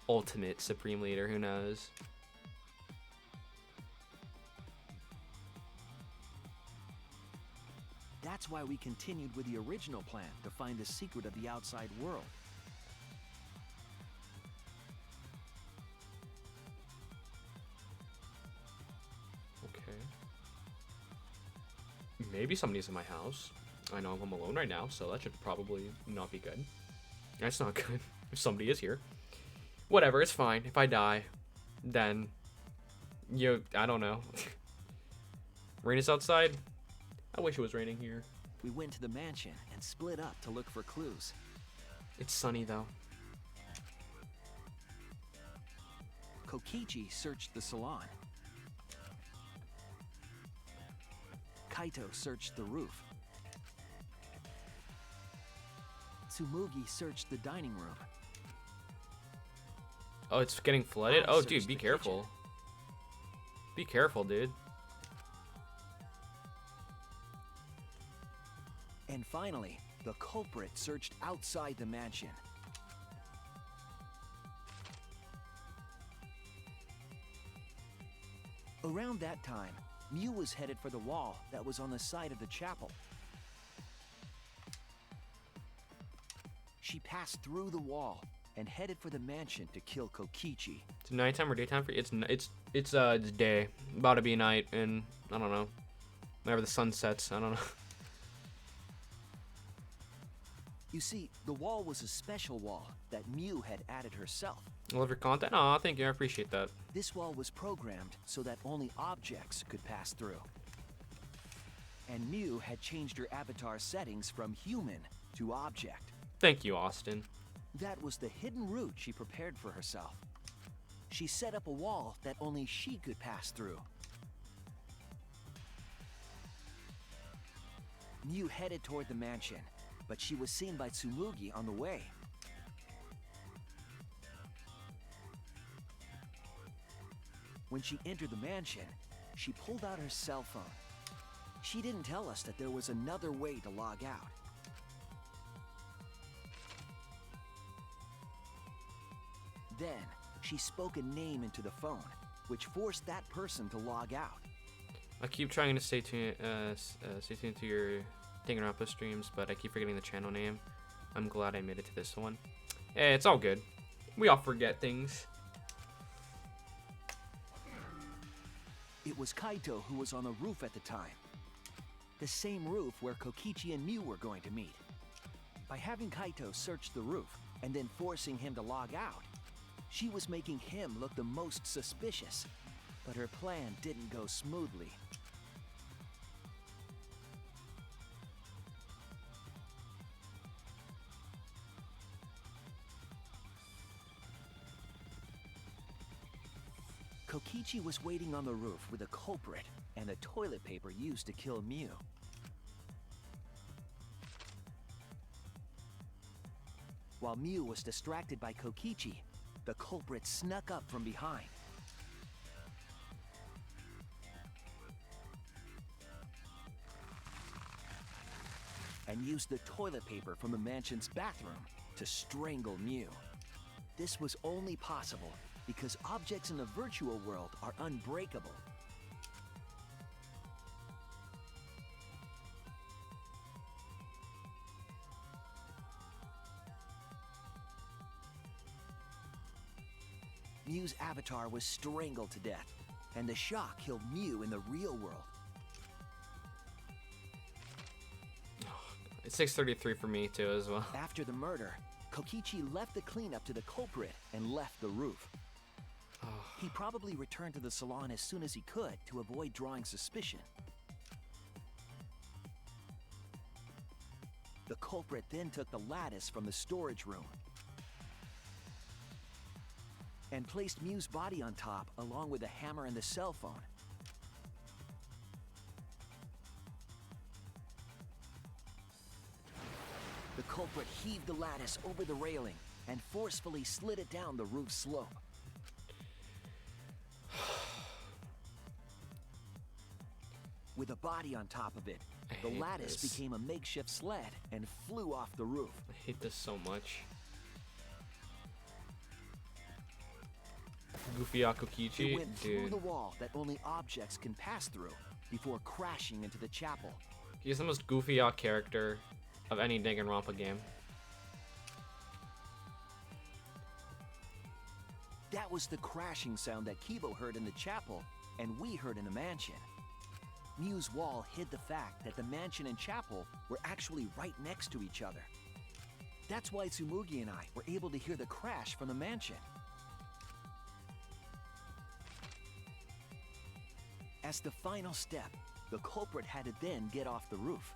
ultimate supreme leader, who knows? That's why we continued with the original plan to find the secret of the outside world. Okay. Maybe somebody's in my house. I know I'm home alone right now, so that should probably not be good. That's not good if somebody is here. Whatever, it's fine. If I die, then, I don't know. Rain is outside? I wish it was raining here. We went to the mansion and split up to look for clues. It's sunny, though. Kokichi searched the salon. Kaito searched the roof. Tsumugi searched the dining room. Oh, it's getting flooded? Oh, dude, be careful. Be careful, dude. And finally, the culprit searched outside the mansion. Around that time, Mew was headed for the wall that was on the side of the chapel. She passed through the wall and headed for the mansion to kill Kokichi. It's nighttime or daytime for you? It's day. About to be night, and I don't know. Whenever the sun sets, I don't know. You see, the wall was a special wall that Mew had added herself. I love your content. Aw, thank you. I appreciate that. This wall was programmed so that only objects could pass through. And Mew had changed her avatar settings from human to object. Thank you, Austin. That was the hidden route she prepared for herself. She set up a wall that only she could pass through. Mew headed toward the mansion, but she was seen by Tsumugi on the way. When she entered the mansion, she pulled out her cell phone. She didn't tell us that there was another way to log out. Then, she spoke a name into the phone, which forced that person to log out. I keep trying to stay tuned to your Danganronpa streams, but I keep forgetting the channel name. I'm glad I made it to this one. Hey, it's all good. We all forget things. It was Kaito who was on the roof at the time. The same roof where Kokichi and Mew were going to meet. By having Kaito search the roof and then forcing him to log out, she was making him look the most suspicious. But her plan didn't go smoothly. Kokichi was waiting on the roof with a culprit and the toilet paper used to kill Mew. While Mew was distracted by Kokichi, the culprit snuck up from behind. And used the toilet paper from the mansion's bathroom to strangle Mew. This was only possible because objects in the virtual world are unbreakable. Mew's avatar was strangled to death, and the shock killed Mew in the real world. It's 6:33 for me too as well. After the murder, Kokichi left the cleanup to the culprit and left the roof. He probably returned to the salon as soon as he could to avoid drawing suspicion. The culprit then took the lattice from the storage room and placed Mew's body on top along with the hammer and the cell phone. The culprit heaved the lattice over the railing and forcefully slid it down the roof slope. With a body on top of it, the lattice became a makeshift sled and flew off the roof. I hate this so much. Goofy Kokichi, It went through dude. the wall that only objects can pass through before crashing into the chapel. He's the most goofy character of any Danganronpa game. That was the crashing sound that Kibo heard in the chapel and we heard in the mansion. Mew's wall hid the fact that the mansion and chapel were actually right next to each other. That's why Tsumugi and I were able to hear the crash from the mansion. As the final step, the culprit had to then get off the roof.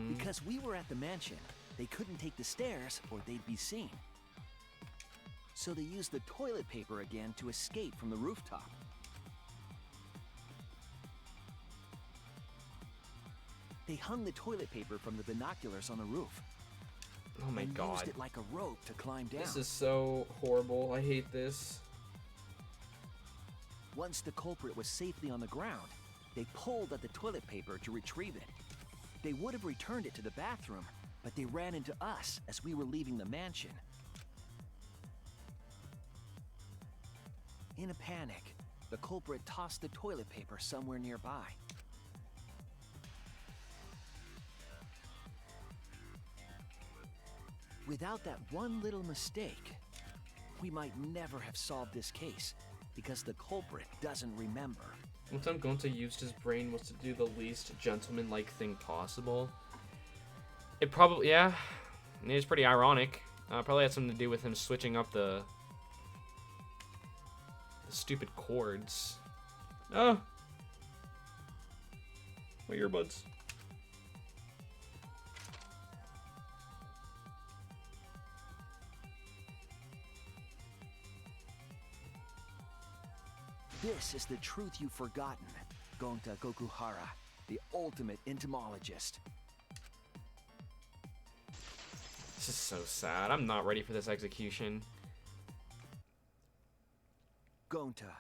Because we were at the mansion, they couldn't take the stairs or they'd be seen. So they used the toilet paper again to escape from the rooftop. They hung the toilet paper from the binoculars on the roof. Oh my god. Used it like a rope to climb down. This is so horrible. I hate this. Once the culprit was safely on the ground, they pulled at the toilet paper to retrieve it. They would have returned it to the bathroom, but they ran into us as we were leaving the mansion. In a panic, the culprit tossed the toilet paper somewhere nearby. Without that one little mistake, we might never have solved this case because the culprit doesn't remember. Once I'm going to use his brain was to do the least gentleman-like thing possible. It probably, yeah. And it's pretty ironic. Probably had something to do with him switching up the stupid chords. Oh! My earbuds. This is the truth you've forgotten, Gonta Gokuhara, the ultimate entomologist. This is so sad. I'm not ready for this execution. Gonta,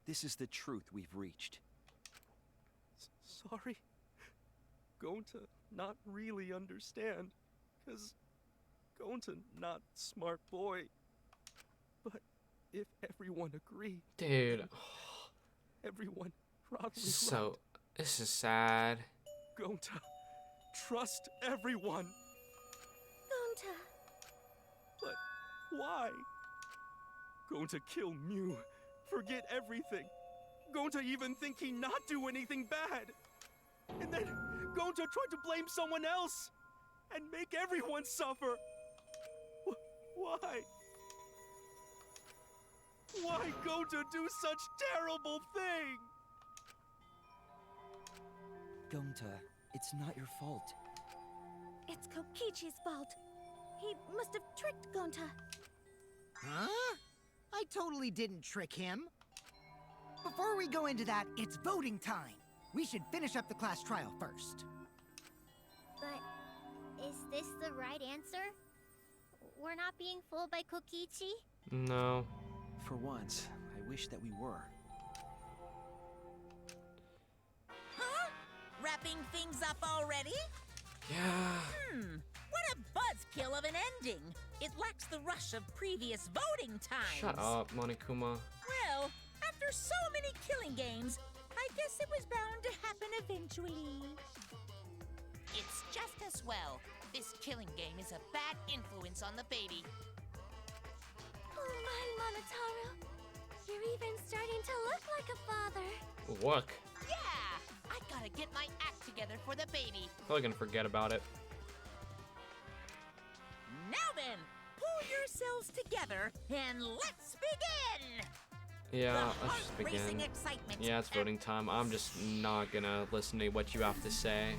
this is the truth we've reached. Sorry. Going to not really understand. Cause going to not smart boy. But if everyone agreed. Dude. Everyone probably So, this is sad. Going to trust everyone. Gonta. But why? Going to kill Mew. Forget everything. Going to even think he not do anything bad. And then going to try to blame someone else. And make everyone suffer. Why? Why go to do such terrible thing? Gonta, it's not your fault. It's Kokichi's fault. He must have tricked Gonta. Huh? I totally didn't trick him. Before we go into that, it's voting time. We should finish up the class trial first. But is this the right answer? We're not being fooled by Kokichi? No. For once, I wish that we were. Huh? Wrapping things up already? Yeah. What a buzzkill of an ending. It lacks the rush of previous voting times. Shut up, Monokuma. Well, after so many killing games, I guess it was bound to happen eventually. It's just as well. This killing game is a bad influence on the baby. Oh my, Monotaro. You're even starting to look like a father. Look. Yeah! I gotta get my act together for the baby. Probably gonna forget about it. Now then, pull yourselves together and let's begin! Yeah, The let's just heart-racing begin. excitement Yeah, it's voting time. I'm just not gonna listen to what you have to say.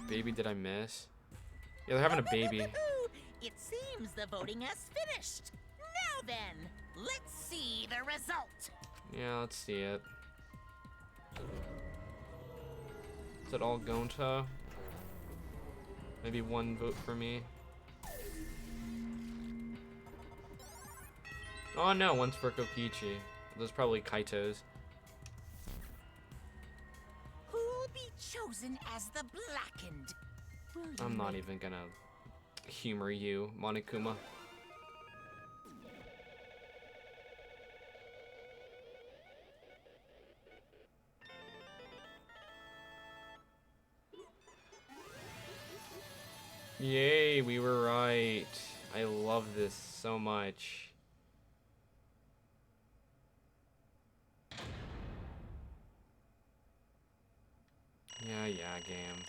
Baby, did I miss? Yeah, they're having a baby. It seems the voting has finished. Now then, let's see the result. Yeah, let's see it. Is it all Gonta? Maybe one vote for me. Oh no, one's for Kokichi. Those probably Kaito's. Who'll be chosen as the blackened? Will you I'm not make- even gonna humor you, Monokuma. Yay, we were right. I love this so much. Yeah, game.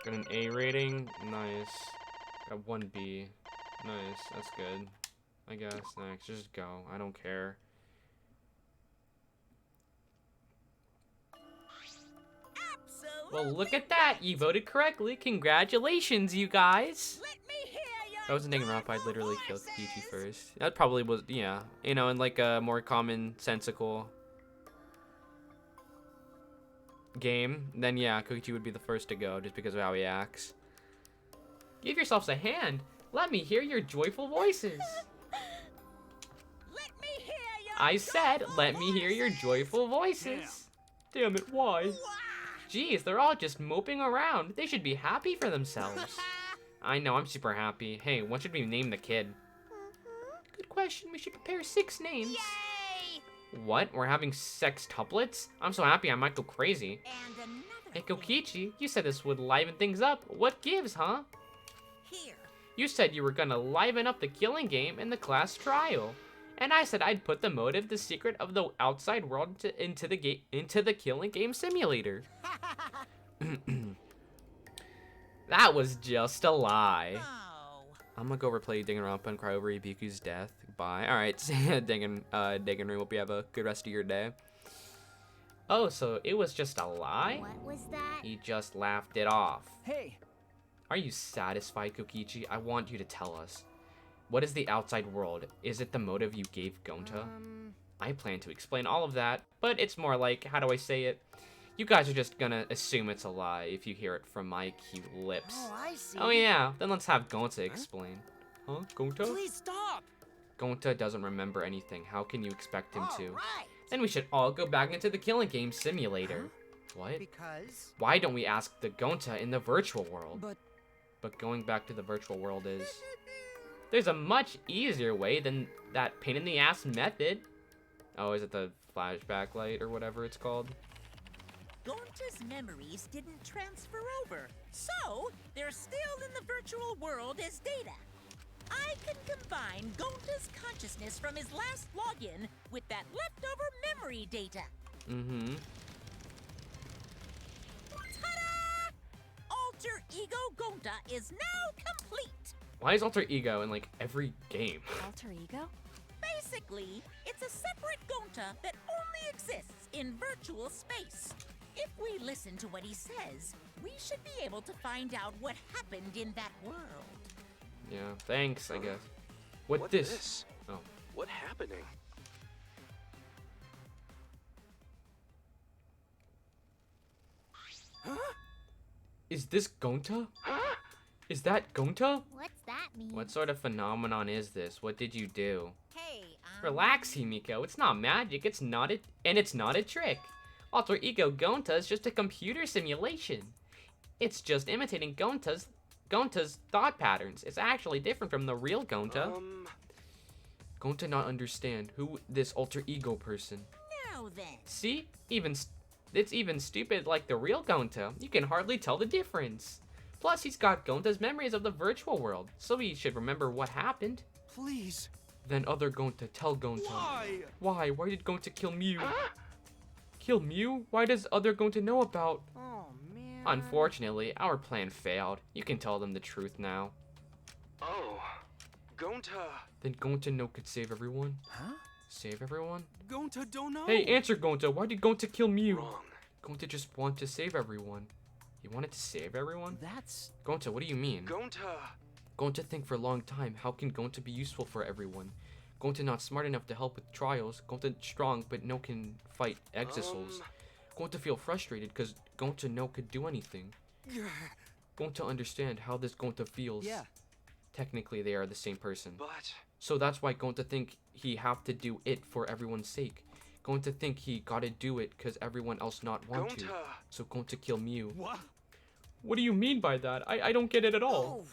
Got an A rating, nice. Got 1B, nice, that's good. I guess, next, just go, I don't care. Well, look at that, you voted correctly, congratulations, you guys! If I was in Danganronpa, I'd literally kill Kokichi first. That probably was, yeah, you know, in like a more commonsensical game, then yeah, Kokichi would be the first to go just because of how he acts. Give yourselves a hand. Let me hear your joyful voices. I said, let me hear your joyful voices. Damn it, why? Jeez, they're all just moping around. They should be happy for themselves. I know, I'm super happy. Hey, what should we name the kid? Good question. We should prepare 6 names. Yay! What? We're having sextuplets? I'm so happy I might go crazy. And another Hey, Kokichi, you said this would liven things up. What gives, huh? Here, You said you were gonna liven up the killing game in the class trial. And I said I'd put the motive, the secret of the outside world into the killing game simulator. That was just a lie. Oh. I'm gonna go replay Danganronpa and cry over Ibiku's death. Bye. Alright, Danganronpa, hope you have a good rest of your day. Oh, so it was just a lie? What was that? He just laughed it off. Hey, Are you satisfied, Kokichi? I want you to tell us. What is the outside world? Is it the motive you gave Gonta? I plan to explain all of that, but it's more like, how do I say it? You guys are just gonna assume it's a lie if you hear it from my cute lips. Oh, I see. Oh yeah, then let's have Gonta explain. Huh? Gonta? Please stop. Gonta doesn't remember anything. How can you expect him to? Right. Then we should all go back into the killing game simulator. What? Because Why don't we ask the Gonta in the virtual world? but Going back to the virtual world is... There's a much easier way than that pain-in-the-ass method. Oh, is it the flashback light or whatever it's called? Gonta's memories didn't transfer over, so they're still in the virtual world as data. I can combine Gonta's consciousness from his last login with that leftover memory data. Mm-hmm. Ta-da! Alter Ego Gonta is now complete. Why is Alter Ego in, like, every game? Alter ego? Basically, it's a separate Gonta that only exists in virtual space. If we listen to what he says, we should be able to find out what happened in that world. Yeah, thanks, I guess. What this? Oh. What happening? Is this Gonta? Is that Gonta? What's that mean? What sort of phenomenon is this? What did you do? Hey, Relax, Himiko. It's not magic. It's not a trick. Alter Ego Gonta is just a computer simulation. It's just imitating Gonta's thought patterns. It's actually different from the real Gonta. Gonta not understand who this Alter Ego person. Now then. See? It's even stupid like the real Gonta. You can hardly tell the difference. Plus, he's got Gonta's memories of the virtual world, so he should remember what happened. Please. Then other Gonta tell Gonta. Why? Why? Why did Gonta kill Mew? Kill Mew? Why does other Gonta know about? Oh man. Unfortunately, our plan failed. You can tell them the truth now. Oh, Gonta. Then Gonta no could save everyone? Huh? Save everyone? Gonta don't know. Hey, answer Gonta. Why did Gonta kill Mew? Wrong. Gonta just wanted to save everyone. He wanted to save everyone? that's... Gonta, what do you mean? Gonta. Gonta think for a long time, how can Gonta be useful for everyone? Gonta not smart enough to help with trials. Gonta strong, but no can fight Exisouls. Gonta feel frustrated because Gonta no could do anything. Gonta understand how this Gonta feels. Yeah. Technically, they are the same person. But So that's why Gonta think he have to do it for everyone's sake. Gonta think he gotta do it because everyone else not want to. Gonta. So Gonta kill Mew. What? What do you mean by that? I don't get it at all.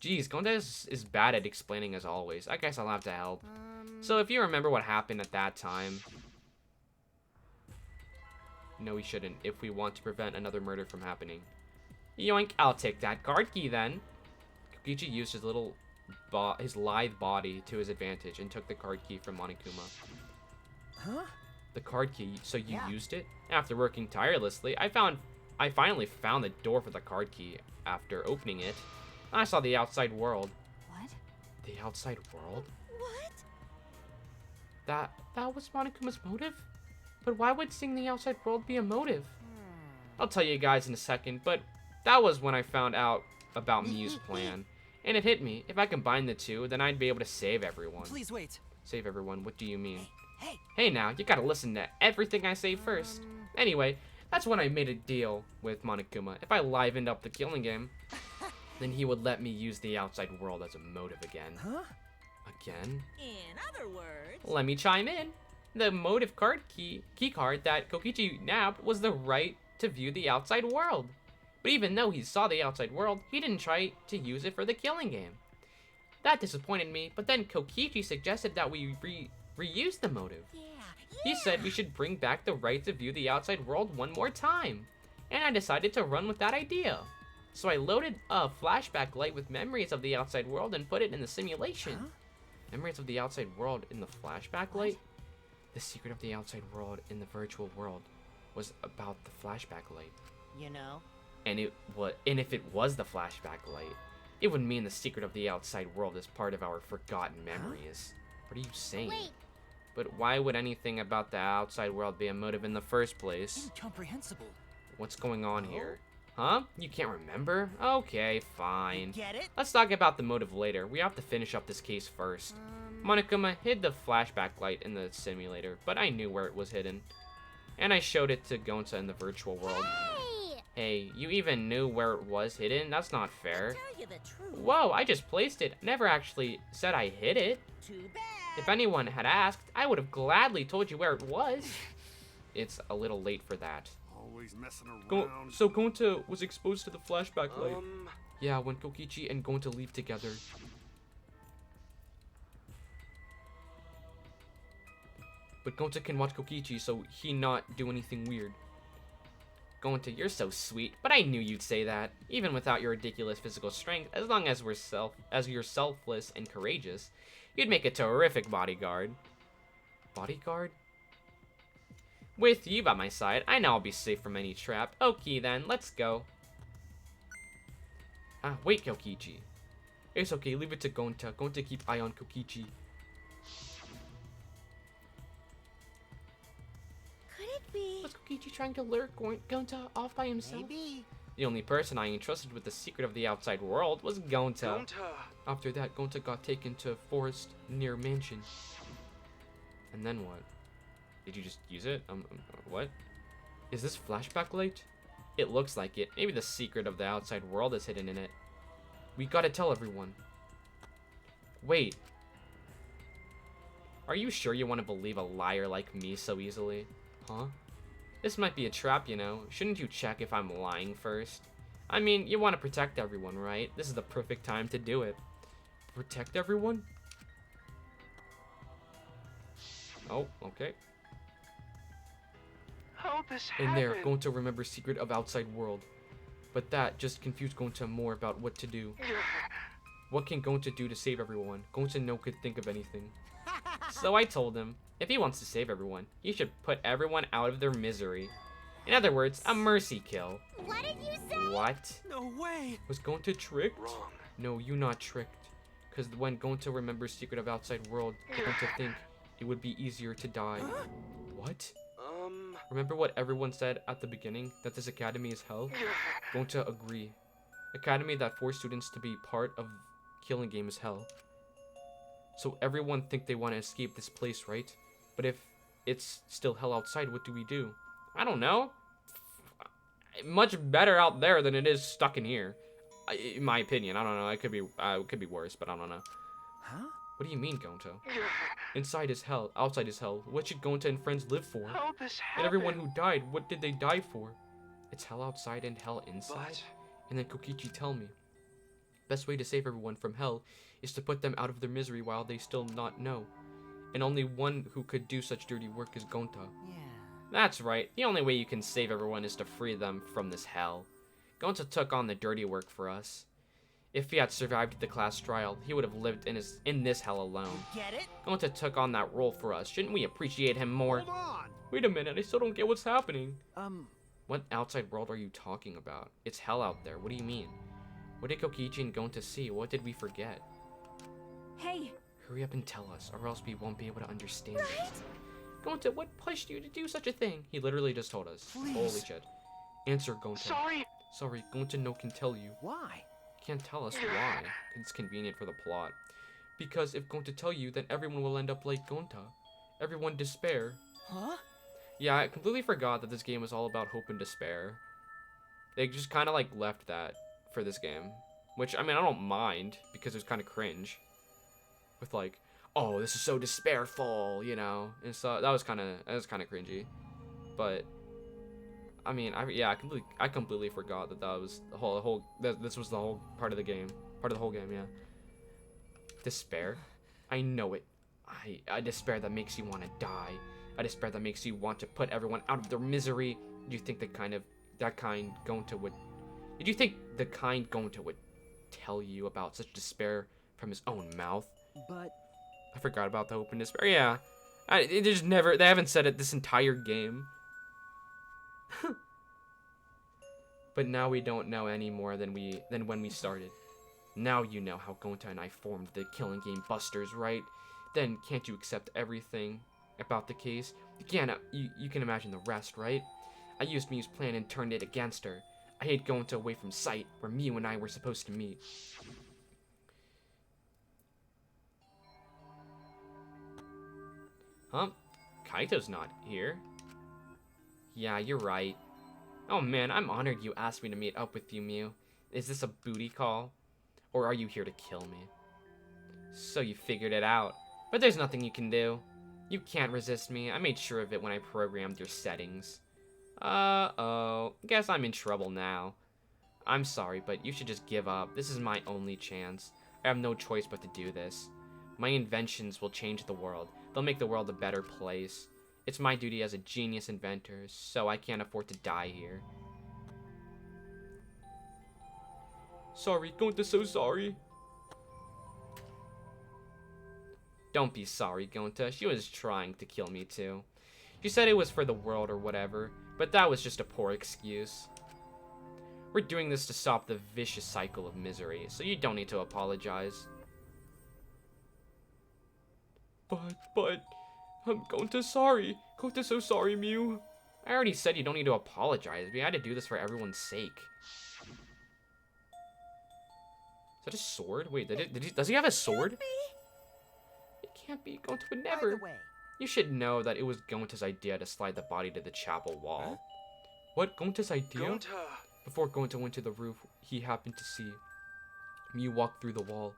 Jeez, Gonta is bad at explaining as always. I guess I'll have to help. So if you remember what happened at that time... No, we shouldn't, if we want to prevent another murder from happening. Yoink, I'll take that card key then. Kokichi used his his lithe body to his advantage and took the card key from Monokuma. Huh? The card key, so you Yeah. used it? After working tirelessly, I finally found the door for the card key after opening it. I saw the outside world. What? The outside world? What? That was Monokuma's motive? But why would seeing the outside world be a motive? I'll tell you guys in a second, but that was when I found out about Mew's plan. And it hit me. If I combine the two, then I'd be able to save everyone. Please wait. Save everyone? What do you mean? Hey. Hey now, you gotta listen to everything I say first. Anyway, that's when I made a deal with Monokuma. If I livened up the killing game, then he would let me use the outside world as a motive again. Huh? Again? In other words, Let me chime in. The motive card key card that Kokichi nabbed was the right to view the outside world. But even though he saw the outside world, he didn't try to use it for the killing game. That disappointed me, but then Kokichi suggested that we reuse the motive. He said we should bring back the right to view the outside world one more time. And I decided to run with that idea. So I loaded a flashback light with memories of the outside world and put it in the simulation. Huh? Memories of the outside world in the flashback light? The secret of the outside world in the virtual world was about the flashback light. You know? And if it was the flashback light, it would mean the secret of the outside world is part of our forgotten memories. What are you saying? Wait, But why would anything about the outside world be a motive in the first place? Incomprehensible. What's going on here? Huh? You can't remember? Okay, fine. Get it? Let's talk about the motive later. We have to finish up this case first. Monokuma hid the flashback light in the simulator, but I knew where it was hidden. And I showed it to Gonta in the virtual world. hey! Hey, you even knew where it was hidden? That's not fair. Tell you the truth. Whoa, I just placed it. Never actually said I hid it. Too bad. If anyone had asked, I would have gladly told you where it was. It's a little late for that. Always messing around. So Gonta was exposed to the flashback light. Yeah, when Kokichi and Gonta leave together. But Gonta can watch Kokichi, so he not do anything weird. Gonta, you're so sweet, but I knew you'd say that. Even without your ridiculous physical strength, as long as you're selfless and courageous, you'd make a terrific bodyguard. Bodyguard? With you by my side, I know I'll be safe from any trap. Okay then, let's go. Wait, Kokichi. It's okay, leave it to Gonta. Gonta keep eye on Kokichi. Could it be? Was Kokichi trying to lure Gonta off by himself? Maybe. The only person I entrusted with the secret of the outside world was Gonta. After that, Gonta got taken to a forest near mansion. And then what? Did you just use it? What? Is this flashback light? It looks like it. Maybe the secret of the outside world is hidden in it. We gotta tell everyone. Wait. Are you sure you want to believe a liar like me so easily? Huh? This might be a trap, you know. Shouldn't you check if I'm lying first? I mean, you want to protect everyone, right? This is the perfect time to do it. Protect everyone? Oh, okay. How'd this In there, Gonta remembers secret of outside world. But that just confused Gonta more about what to do. What can Gonta do to save everyone? Gonta no could think of anything. So I told him, if he wants to save everyone, he should put everyone out of their misery. In other words, a mercy kill. What did you say? What? No way. Was Gonta tricked? Wrong. No, you not tricked. Because when Gonta remembers secret of outside world, Gonta think it would be easier to die. What? Remember what everyone said at the beginning, that this academy is hell? Gonta agree. Academy that force students to be part of killing game is hell. So everyone think they want to escape this place, right? But if it's still hell outside, what do we do? I don't know. Much better out there than it is stuck in here. In my opinion, I don't know. It could be worse, but I don't know. Huh? What do you mean, Gonta? Inside is hell, outside is hell. What should Gonta and friends live for? How'd this happen? And everyone who died, what did they die for? It's hell outside and hell inside? But... And then Kokichi tell me. Best way to save everyone from hell is to put them out of their misery while they still not know. And only one who could do such dirty work is Gonta. Yeah. That's right. The only way you can save everyone is to free them from this hell. Gonta took on the dirty work for us. If he had survived the class trial, he would have lived in this hell alone. Get it? Gonta took on that role for us. Shouldn't we appreciate him more? Hold on. Wait a minute, I still don't get what's happening. Um, What outside world are you talking about? It's hell out there. What do you mean? What did Kokichi and Gonta see? What did we forget? Hey, Hurry up and tell us, or else we won't be able to understand it. Gonta, what pushed you to do such a thing? He literally just told us. Please. Holy shit. Answer, Gonta. Sorry. Sorry, Gonta no can tell you. Why? Can't tell us why. It's convenient for the plot. Because if Gonta tell you, then everyone will end up like Gonta. Everyone despair. Huh? Yeah, I completely forgot that this game was all about hope and despair. They just kind of like left that for this game. Which, I mean, I don't mind, because it was kind of cringe. With like, oh, this is so despairful, you know? And so that was kind of cringy. But I mean, I completely forgot that was the whole this was the whole part of the game. Part of the whole game, yeah. Despair? I know it. A despair that makes you want to die. A despair that makes you want to put everyone out of their misery. Do you think that kind Gonta would Did you think the kind Gonta would tell you about such despair from his own mouth? But I forgot about the open despair. Yeah. They haven't said it this entire game. But now we don't know any more than when we started. Now you know how Gonta and I formed the Killing Game Busters, right? Then can't you accept everything about the case? You can imagine the rest, right? I used Miu's plan and turned it against her. I hid Gonta away from sight, where Miu and I were supposed to meet. Huh? Kaito's not here. Yeah, you're right. Oh man, I'm honored you asked me to meet up with you, Miu. Is this a booty call? Or are you here to kill me? So you figured it out. But there's nothing you can do. You can't resist me. I made sure of it when I programmed your settings. Uh-oh. Guess I'm in trouble now. I'm sorry, but you should just give up. This is my only chance. I have no choice but to do this. My inventions will change the world. They'll make the world a better place. It's my duty as a genius inventor, so I can't afford to die here. Sorry, Gonta, so sorry. Don't be sorry, Gonta. She was trying to kill me too. She said it was for the world or whatever, but that was just a poor excuse. We're doing this to stop the vicious cycle of misery, so you don't need to apologize. But, I'm Gonta sorry. Gonta so sorry, Miu. I already said you don't need to apologize. We had to do this for everyone's sake. Is that a sword? Wait, does he have a sword? It can't be. Gonta would never. By the way, You should know that it was Gonta's idea to slide the body to the chapel wall. What? Gonta's idea? Gonta! Before Gonta went to the roof, he happened to see Miu walk through the wall.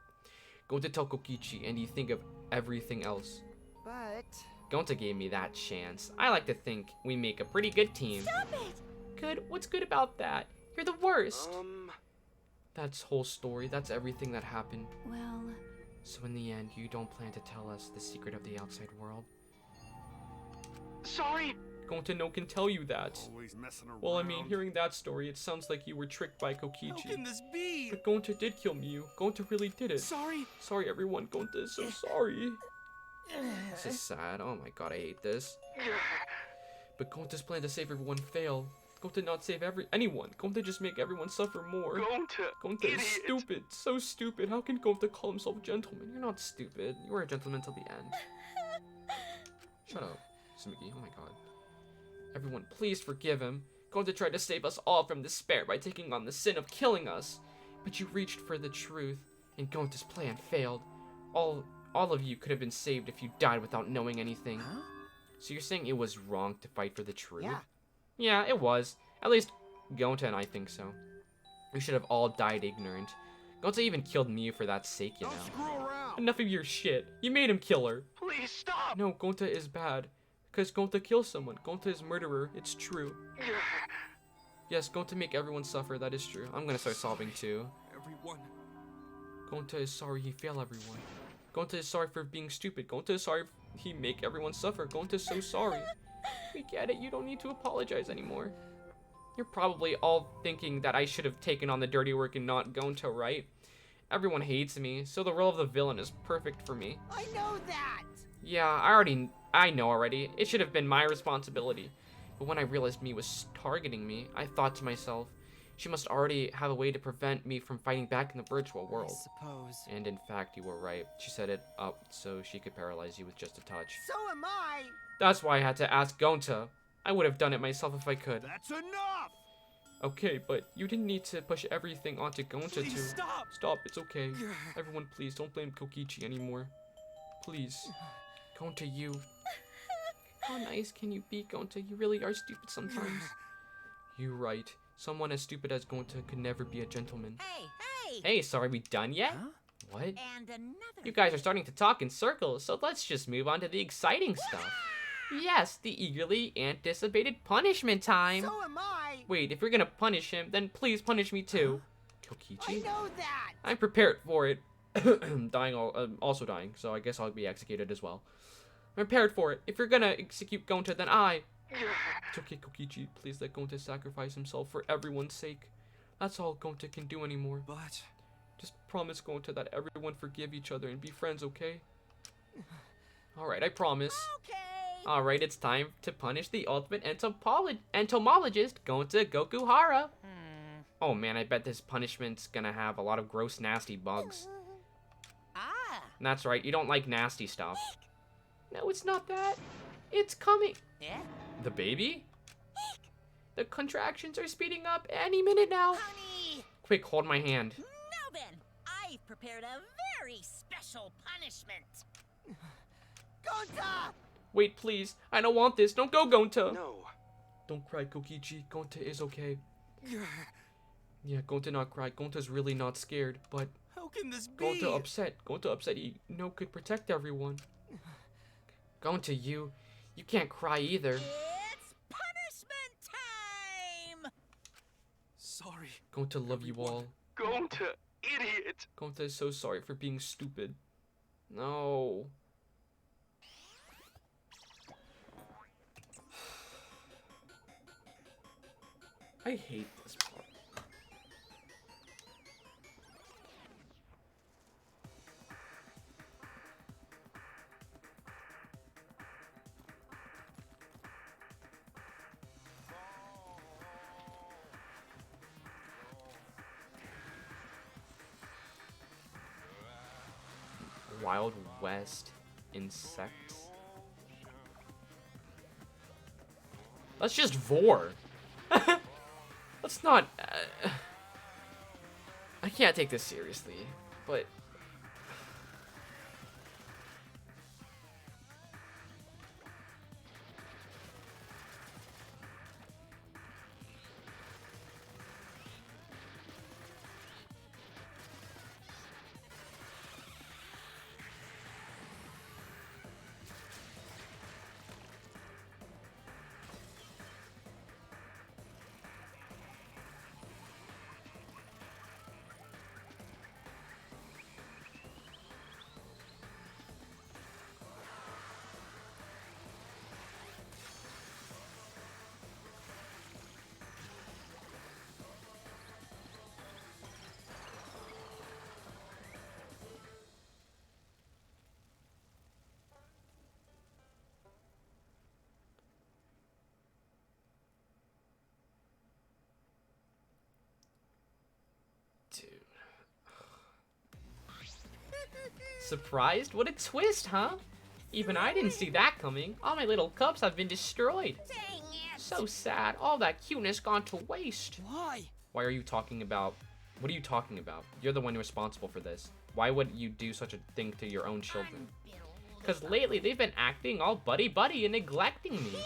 Gonta told Kokichi, and he think of everything else. but Gonta gave me that chance. I like to think we make a pretty good team. Stop it! Good? What's good about that? You're the worst. That's whole story. That's everything that happened. Well, So in the end, you don't plan to tell us the secret of the outside world? Sorry! Gonta no can tell you that. Always messing around. Well, I mean, hearing that story, it sounds like you were tricked by How Kokichi. can this be? But Gonta did kill Miu. Gonta really did it. Sorry! Sorry, everyone. Gonta is so sorry. This is sad. Oh my god, I hate this. But Gonta's plan to save everyone failed. Gonta not save anyone. Gonta just make everyone suffer more. Gonta! Gonta is Idiot. stupid. So stupid. How can Gonta call himself a gentleman? You're not stupid. You were a gentleman till the end. Shut up, Sumiki. Oh my god. Everyone, please forgive him. Gonta tried to save us all from despair by taking on the sin of killing us. But you reached for the truth, and Gonta's plan failed. All of you could have been saved if you died without knowing anything. huh? So you're saying it was wrong to fight for the truth? Yeah. Yeah, it was. At least Gonta and I think so. We should have all died ignorant. Gonta even killed Miu for that sake, you Don't know. screw around. Enough of your shit. You made him kill her. Please stop! No, Gonta is bad. Because Gonta kills someone. Gonta is murderer. It's true. Yes, Gonta make everyone suffer. That is true. I'm gonna start sobbing too. Everyone. Gonta is sorry he failed everyone. Gonta is sorry for being stupid. Gonta is sorry he make everyone suffer. Gonta is so sorry. We get it. You don't need to apologize anymore. You're probably all thinking that I should have taken on the dirty work and not Gonta, right? Everyone hates me, so the role of the villain is perfect for me. I know that. Yeah, I know already. It should have been my responsibility. But when I realized Miu was targeting me, I thought to myself, she must already have a way to prevent me from fighting back in the virtual world. I suppose. And in fact, you were right. She set it up so she could paralyze you with just a touch. So am I. That's why I had to ask Gonta. I would have done it myself if I could. That's enough. Okay, but you didn't need to push everything onto Gonta Please to... stop! Stop, it's okay. Everyone, please, don't blame Kokichi anymore. Please. Gonta, you... How nice can you be, Gonta? You really are stupid sometimes. You're right. Someone as stupid as Gonta could never be a gentleman. Hey! Hey, sorry, we done yet? Huh? What? And another. You guys are starting to talk in circles, so let's just move on to the exciting stuff. Yes, the eagerly anticipated punishment time. So am I. Wait, if you're gonna punish him, then please punish me too. I Kokichi? know that. I'm prepared for it. Also dying, so I guess I'll be executed as well. I'm prepared for it. If you're gonna execute Gonta, then I... It's okay, Kokichi. Please let Gonta sacrifice himself for everyone's sake. That's all Gonta can do anymore. But... Just promise Gonta that everyone forgive each other and be friends, okay? Alright, I promise. Okay. Alright, it's time to punish the ultimate entomologist, Gonta Gokuhara. Oh man, I bet this punishment's gonna have a lot of gross, nasty bugs. Ah. That's right, you don't like nasty stuff. No, it's not that. It's coming. Yeah? The baby? The contractions are speeding up any minute now. Honey! Quick, hold my hand. Now then, I've prepared a very special punishment. Gonta! Wait, please. I don't want this. Don't go, Gonta. No. Don't cry, Kokichi. Gonta is okay. Yeah, Gonta not cry. Gonta's really not scared, but How can this be? Gonta upset. Gonta upset he could protect everyone. Gonta, you can't cry either. It's punishment time! Sorry. Gonta love you all. Gonta, idiot! Gonta is so sorry for being stupid. No. I hate this part. Wild West insects. That's just vor. Let's not. I can't take this seriously, but. Dude. Surprised? What a twist, huh? Even I didn't see that coming. All my little cups have been destroyed. Dang it! So sad. All that cuteness gone to waste. Why? Why are you talking about... What are you talking about? You're the one responsible for this. Why would you do such a thing to your own children? Because lately they've been acting all buddy-buddy and neglecting me.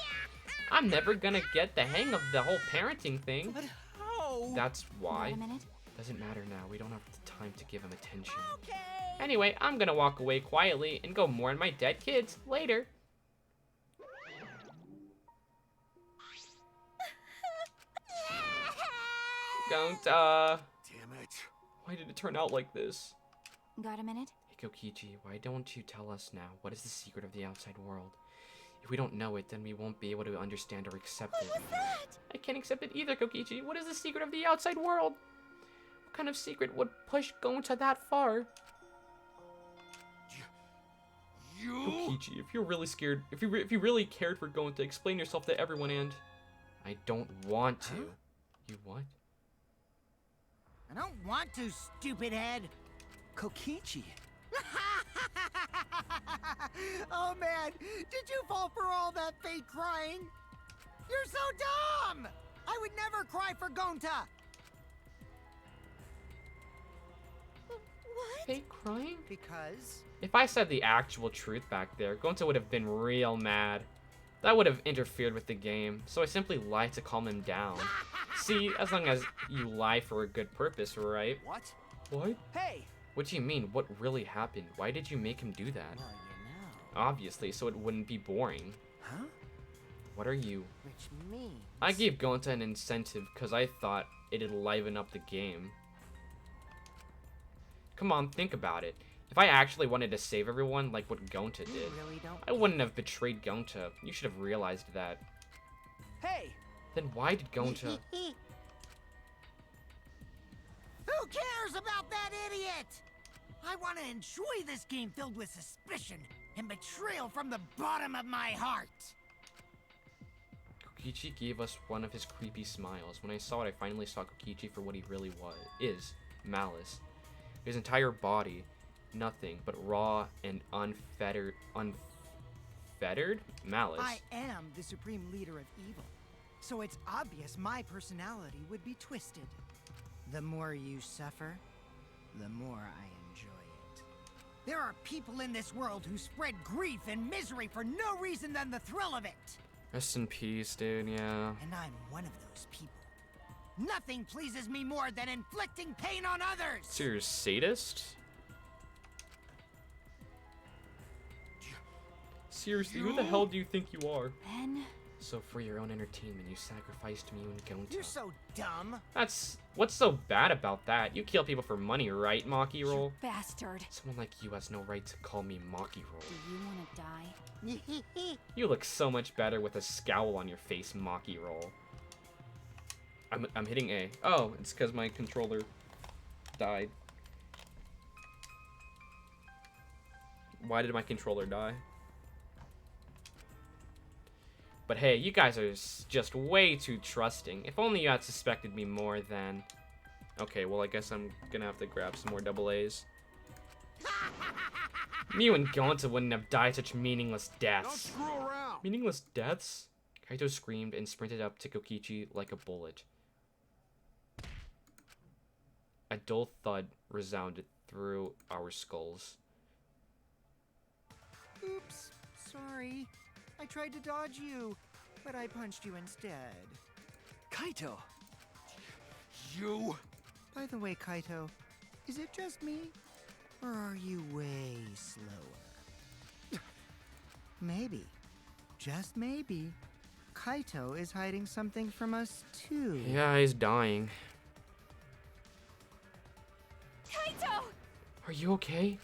I'm never gonna get the hang of the whole parenting thing. But how? That's why. Wait a minute. Doesn't matter now. We don't have the time to give him attention. Okay. Anyway, I'm gonna walk away quietly and go mourn my dead kids later. Don't, Damn it. Why did it turn out like this? Got a minute? Hey, Kokichi, why don't you tell us now? What is the secret of the outside world? If we don't know it, then we won't be able to understand or accept it. What was that? I can't accept it either, Kokichi. What is the secret of the outside world? What kind of secret would push Gonta that far? You? Kokichi, if you're really scared, if you really cared for Gonta, explain yourself to everyone and... I don't want to. Huh? You what? I don't want to, stupid head. Kokichi. Oh man, did you fall for all that fake crying? You're so dumb! I would never cry for Gonta. What? Fake crying? Because If I said the actual truth back there, Gonta would have been real mad. That would have interfered with the game, so I simply lied to calm him down. See, as long as you lie for a good purpose, right? What? What? Hey! What do you mean? What really happened? Why did you make him do that? well, you know, Obviously, so it wouldn't be boring. Huh? What are you? which means I gave Gonta an incentive because I thought it'd liven up the game. Come on, think about it. If I actually wanted to save everyone like what Gonta you did, really don't. I wouldn't have betrayed Gonta. You should have realized that. Hey! Then why did Gonta... cares about that idiot? I want to enjoy this game filled with suspicion and betrayal from the bottom of my heart. Kokichi gave us one of his creepy smiles. When I saw it, I finally saw Kokichi for what he really is, malice. His entire body, nothing but raw and unfettered malice. I am the supreme leader of evil, so it's obvious my personality would be twisted. The more you suffer, the more I enjoy it. There are people in this world who spread grief and misery for no reason than the thrill of it. Rest in peace, dude, yeah. And I'm one of those people. Nothing pleases me more than inflicting pain on others! So you're a sadist? Seriously, who the hell do you think you are? Ben? So for your own entertainment, you sacrificed me and Gonta. You're so dumb. What's so bad about that? You kill people for money, right, Maki Roll? You bastard. Someone like you has no right to call me Maki Roll. Do you want to die? You look so much better with a scowl on your face, Maki Roll. I'm hitting A. Oh, it's because my controller died. Why did my controller die? But hey, you guys are just way too trusting. If only you had suspected me more then. Okay, well I guess I'm gonna have to grab some more double A's. Mew and Gonta wouldn't have died such meaningless deaths. Don't screw around. Meaningless deaths? Kaito screamed and sprinted up to Kokichi like a bullet. A dull thud resounded through our skulls. Oops, sorry. I tried to dodge you, but I punched you instead. Kaito! You? By the way, Kaito, is it just me? Or are you way slower? Maybe, just maybe, Kaito is hiding something from us too. Yeah, he's dying. Kaito! Are you okay?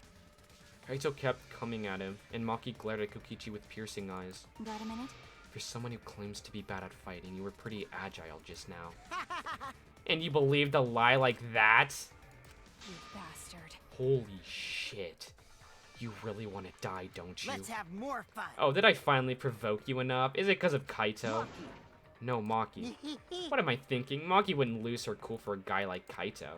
Kaito kept coming at him, and Maki glared at Kokichi with piercing eyes. Got a minute? For someone who claims to be bad at fighting, you were pretty agile just now. And you believed a lie like that? You bastard. Holy shit. You really want to die, don't you? Let's have more fun. Oh, did I finally provoke you enough? Is it because of Kaito? No, Maki. What am I thinking? Maki wouldn't lose her cool for a guy like Kaito.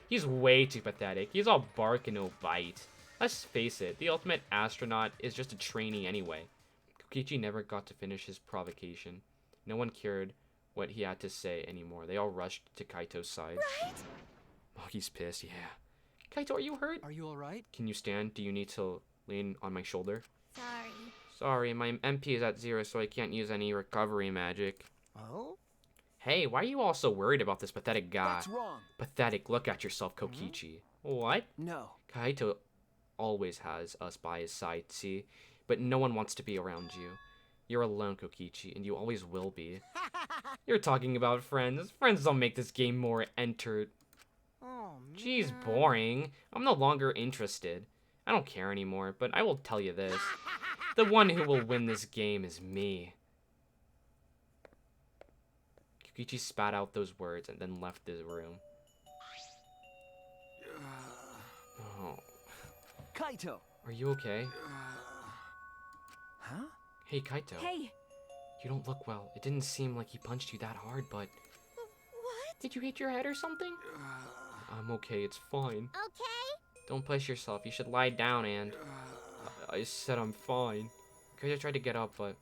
He's way too pathetic. He's all bark and no bite. Let's face it, the ultimate astronaut is just a trainee anyway. Kokichi never got to finish his provocation. No one cared what he had to say anymore. They all rushed to Kaito's side. Right? Maki's pissed, yeah. Kaito, are you hurt? Are you alright? Can you stand? Do you need to lean on my shoulder? Sorry. Sorry, my MP is at 0, so I can't use any recovery magic. Oh? Hey, why are you all so worried about this pathetic guy? That's wrong. Pathetic, look at yourself, Kokichi. What? No. Kaito always has us by his side, see? But no one wants to be around you. You're alone, Kokichi, and you always will be. You're talking about friends. Friends don't make this game more Oh, man. Jeez, boring. I'm no longer interested. I don't care anymore, but I will tell you this. The one who will win this game is me. Kokichi spat out those words and then left the room. Oh. Kaito! Are you okay? Huh? Hey, Kaito. Hey! You don't look well. It didn't seem like he punched you that hard, but... What? Did you hit your head or something? I'm okay, it's fine. Okay? Don't push yourself. You should lie down and... I said I'm fine. Kaito tried to get up, but...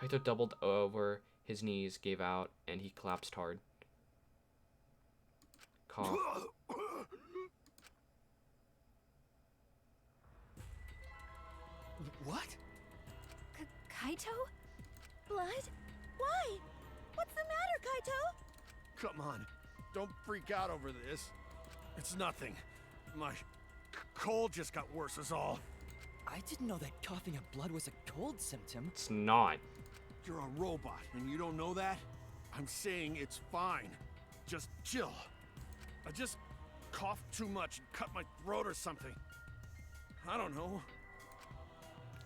Kaito doubled over, his knees gave out, and he collapsed hard. Cough. What? Kaito? Blood? Why? What's the matter, Kaito? Come on. Don't freak out over this. It's nothing. My cold just got worse is all. I didn't know that coughing up blood was a cold symptom. It's not. You're a robot and you don't know that? I'm saying it's fine. Just chill. I just coughed too much and cut my throat or something. I don't know.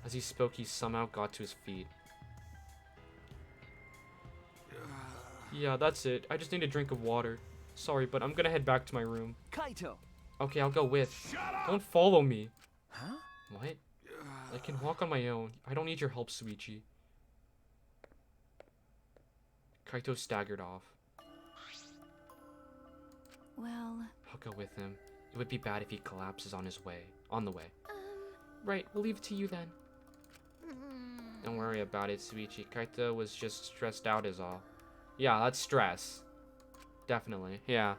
As he spoke, he somehow got to his feet. Yeah, that's it. I just need a drink of water. Sorry, but I'm gonna head back to my room. Kaito! Okay, I'll go with. Shut up! Don't follow me. Huh? What? I can walk on my own. I don't need your help, Suichi. Kaito staggered off. Well, I'll go with him. It would be bad if he collapses on his way. On the way. Right, we'll leave it to you then. Don't worry about it, Suichi. Kaito was just stressed out is all. Yeah, that's stress. Definitely, yeah.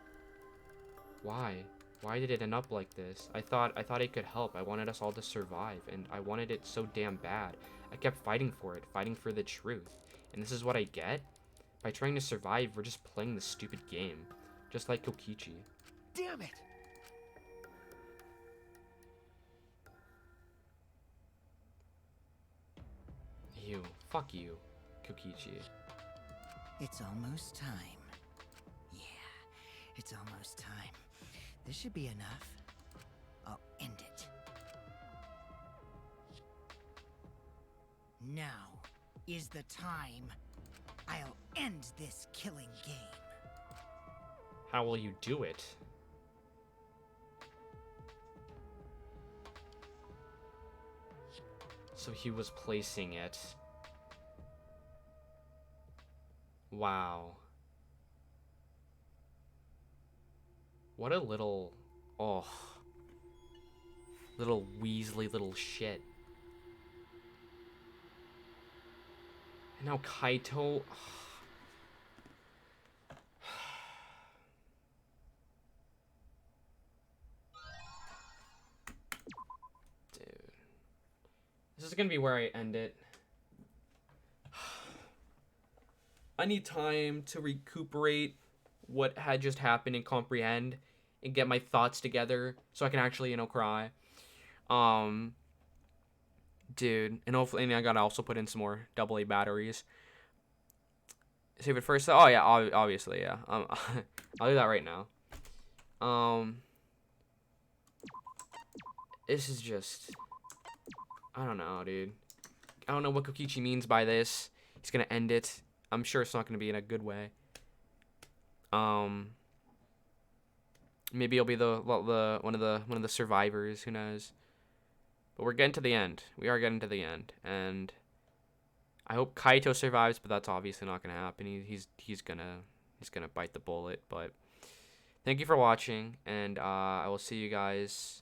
Why? Why did it end up like this? I thought it could help. I wanted us all to survive, and I wanted it so damn bad. I kept fighting for it, fighting for the truth. And this is what I get? By trying to survive, we're just playing this stupid game. Just like Kokichi. Damn it! You. Fuck you, Kokichi. It's almost time. Yeah, it's almost time. This should be enough. I'll end it. Now is the time. I'll end this killing game. How will you do it? So he was placing it. Wow. What a little... Oh. Little Weasley little shit. And now Kaito... Dude. This is gonna be where I end it. I need time to recuperate what had just happened and comprehend and get my thoughts together so I can actually, you know, cry. Dude, and hopefully, and I gotta also put in some more AA batteries. Save it first. Oh yeah, obviously, yeah. I'll do that right now. This is just, I don't know, dude. I don't know what Kokichi means by this. He's gonna end it. I'm sure it's not gonna be in a good way. Maybe he'll be the one of the survivors. Who knows? But we're getting to the end. We are getting to the end, and I hope Kaito survives. But that's obviously not gonna happen. He's gonna bite the bullet. But thank you for watching, and I will see you guys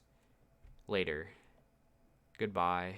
later. Goodbye.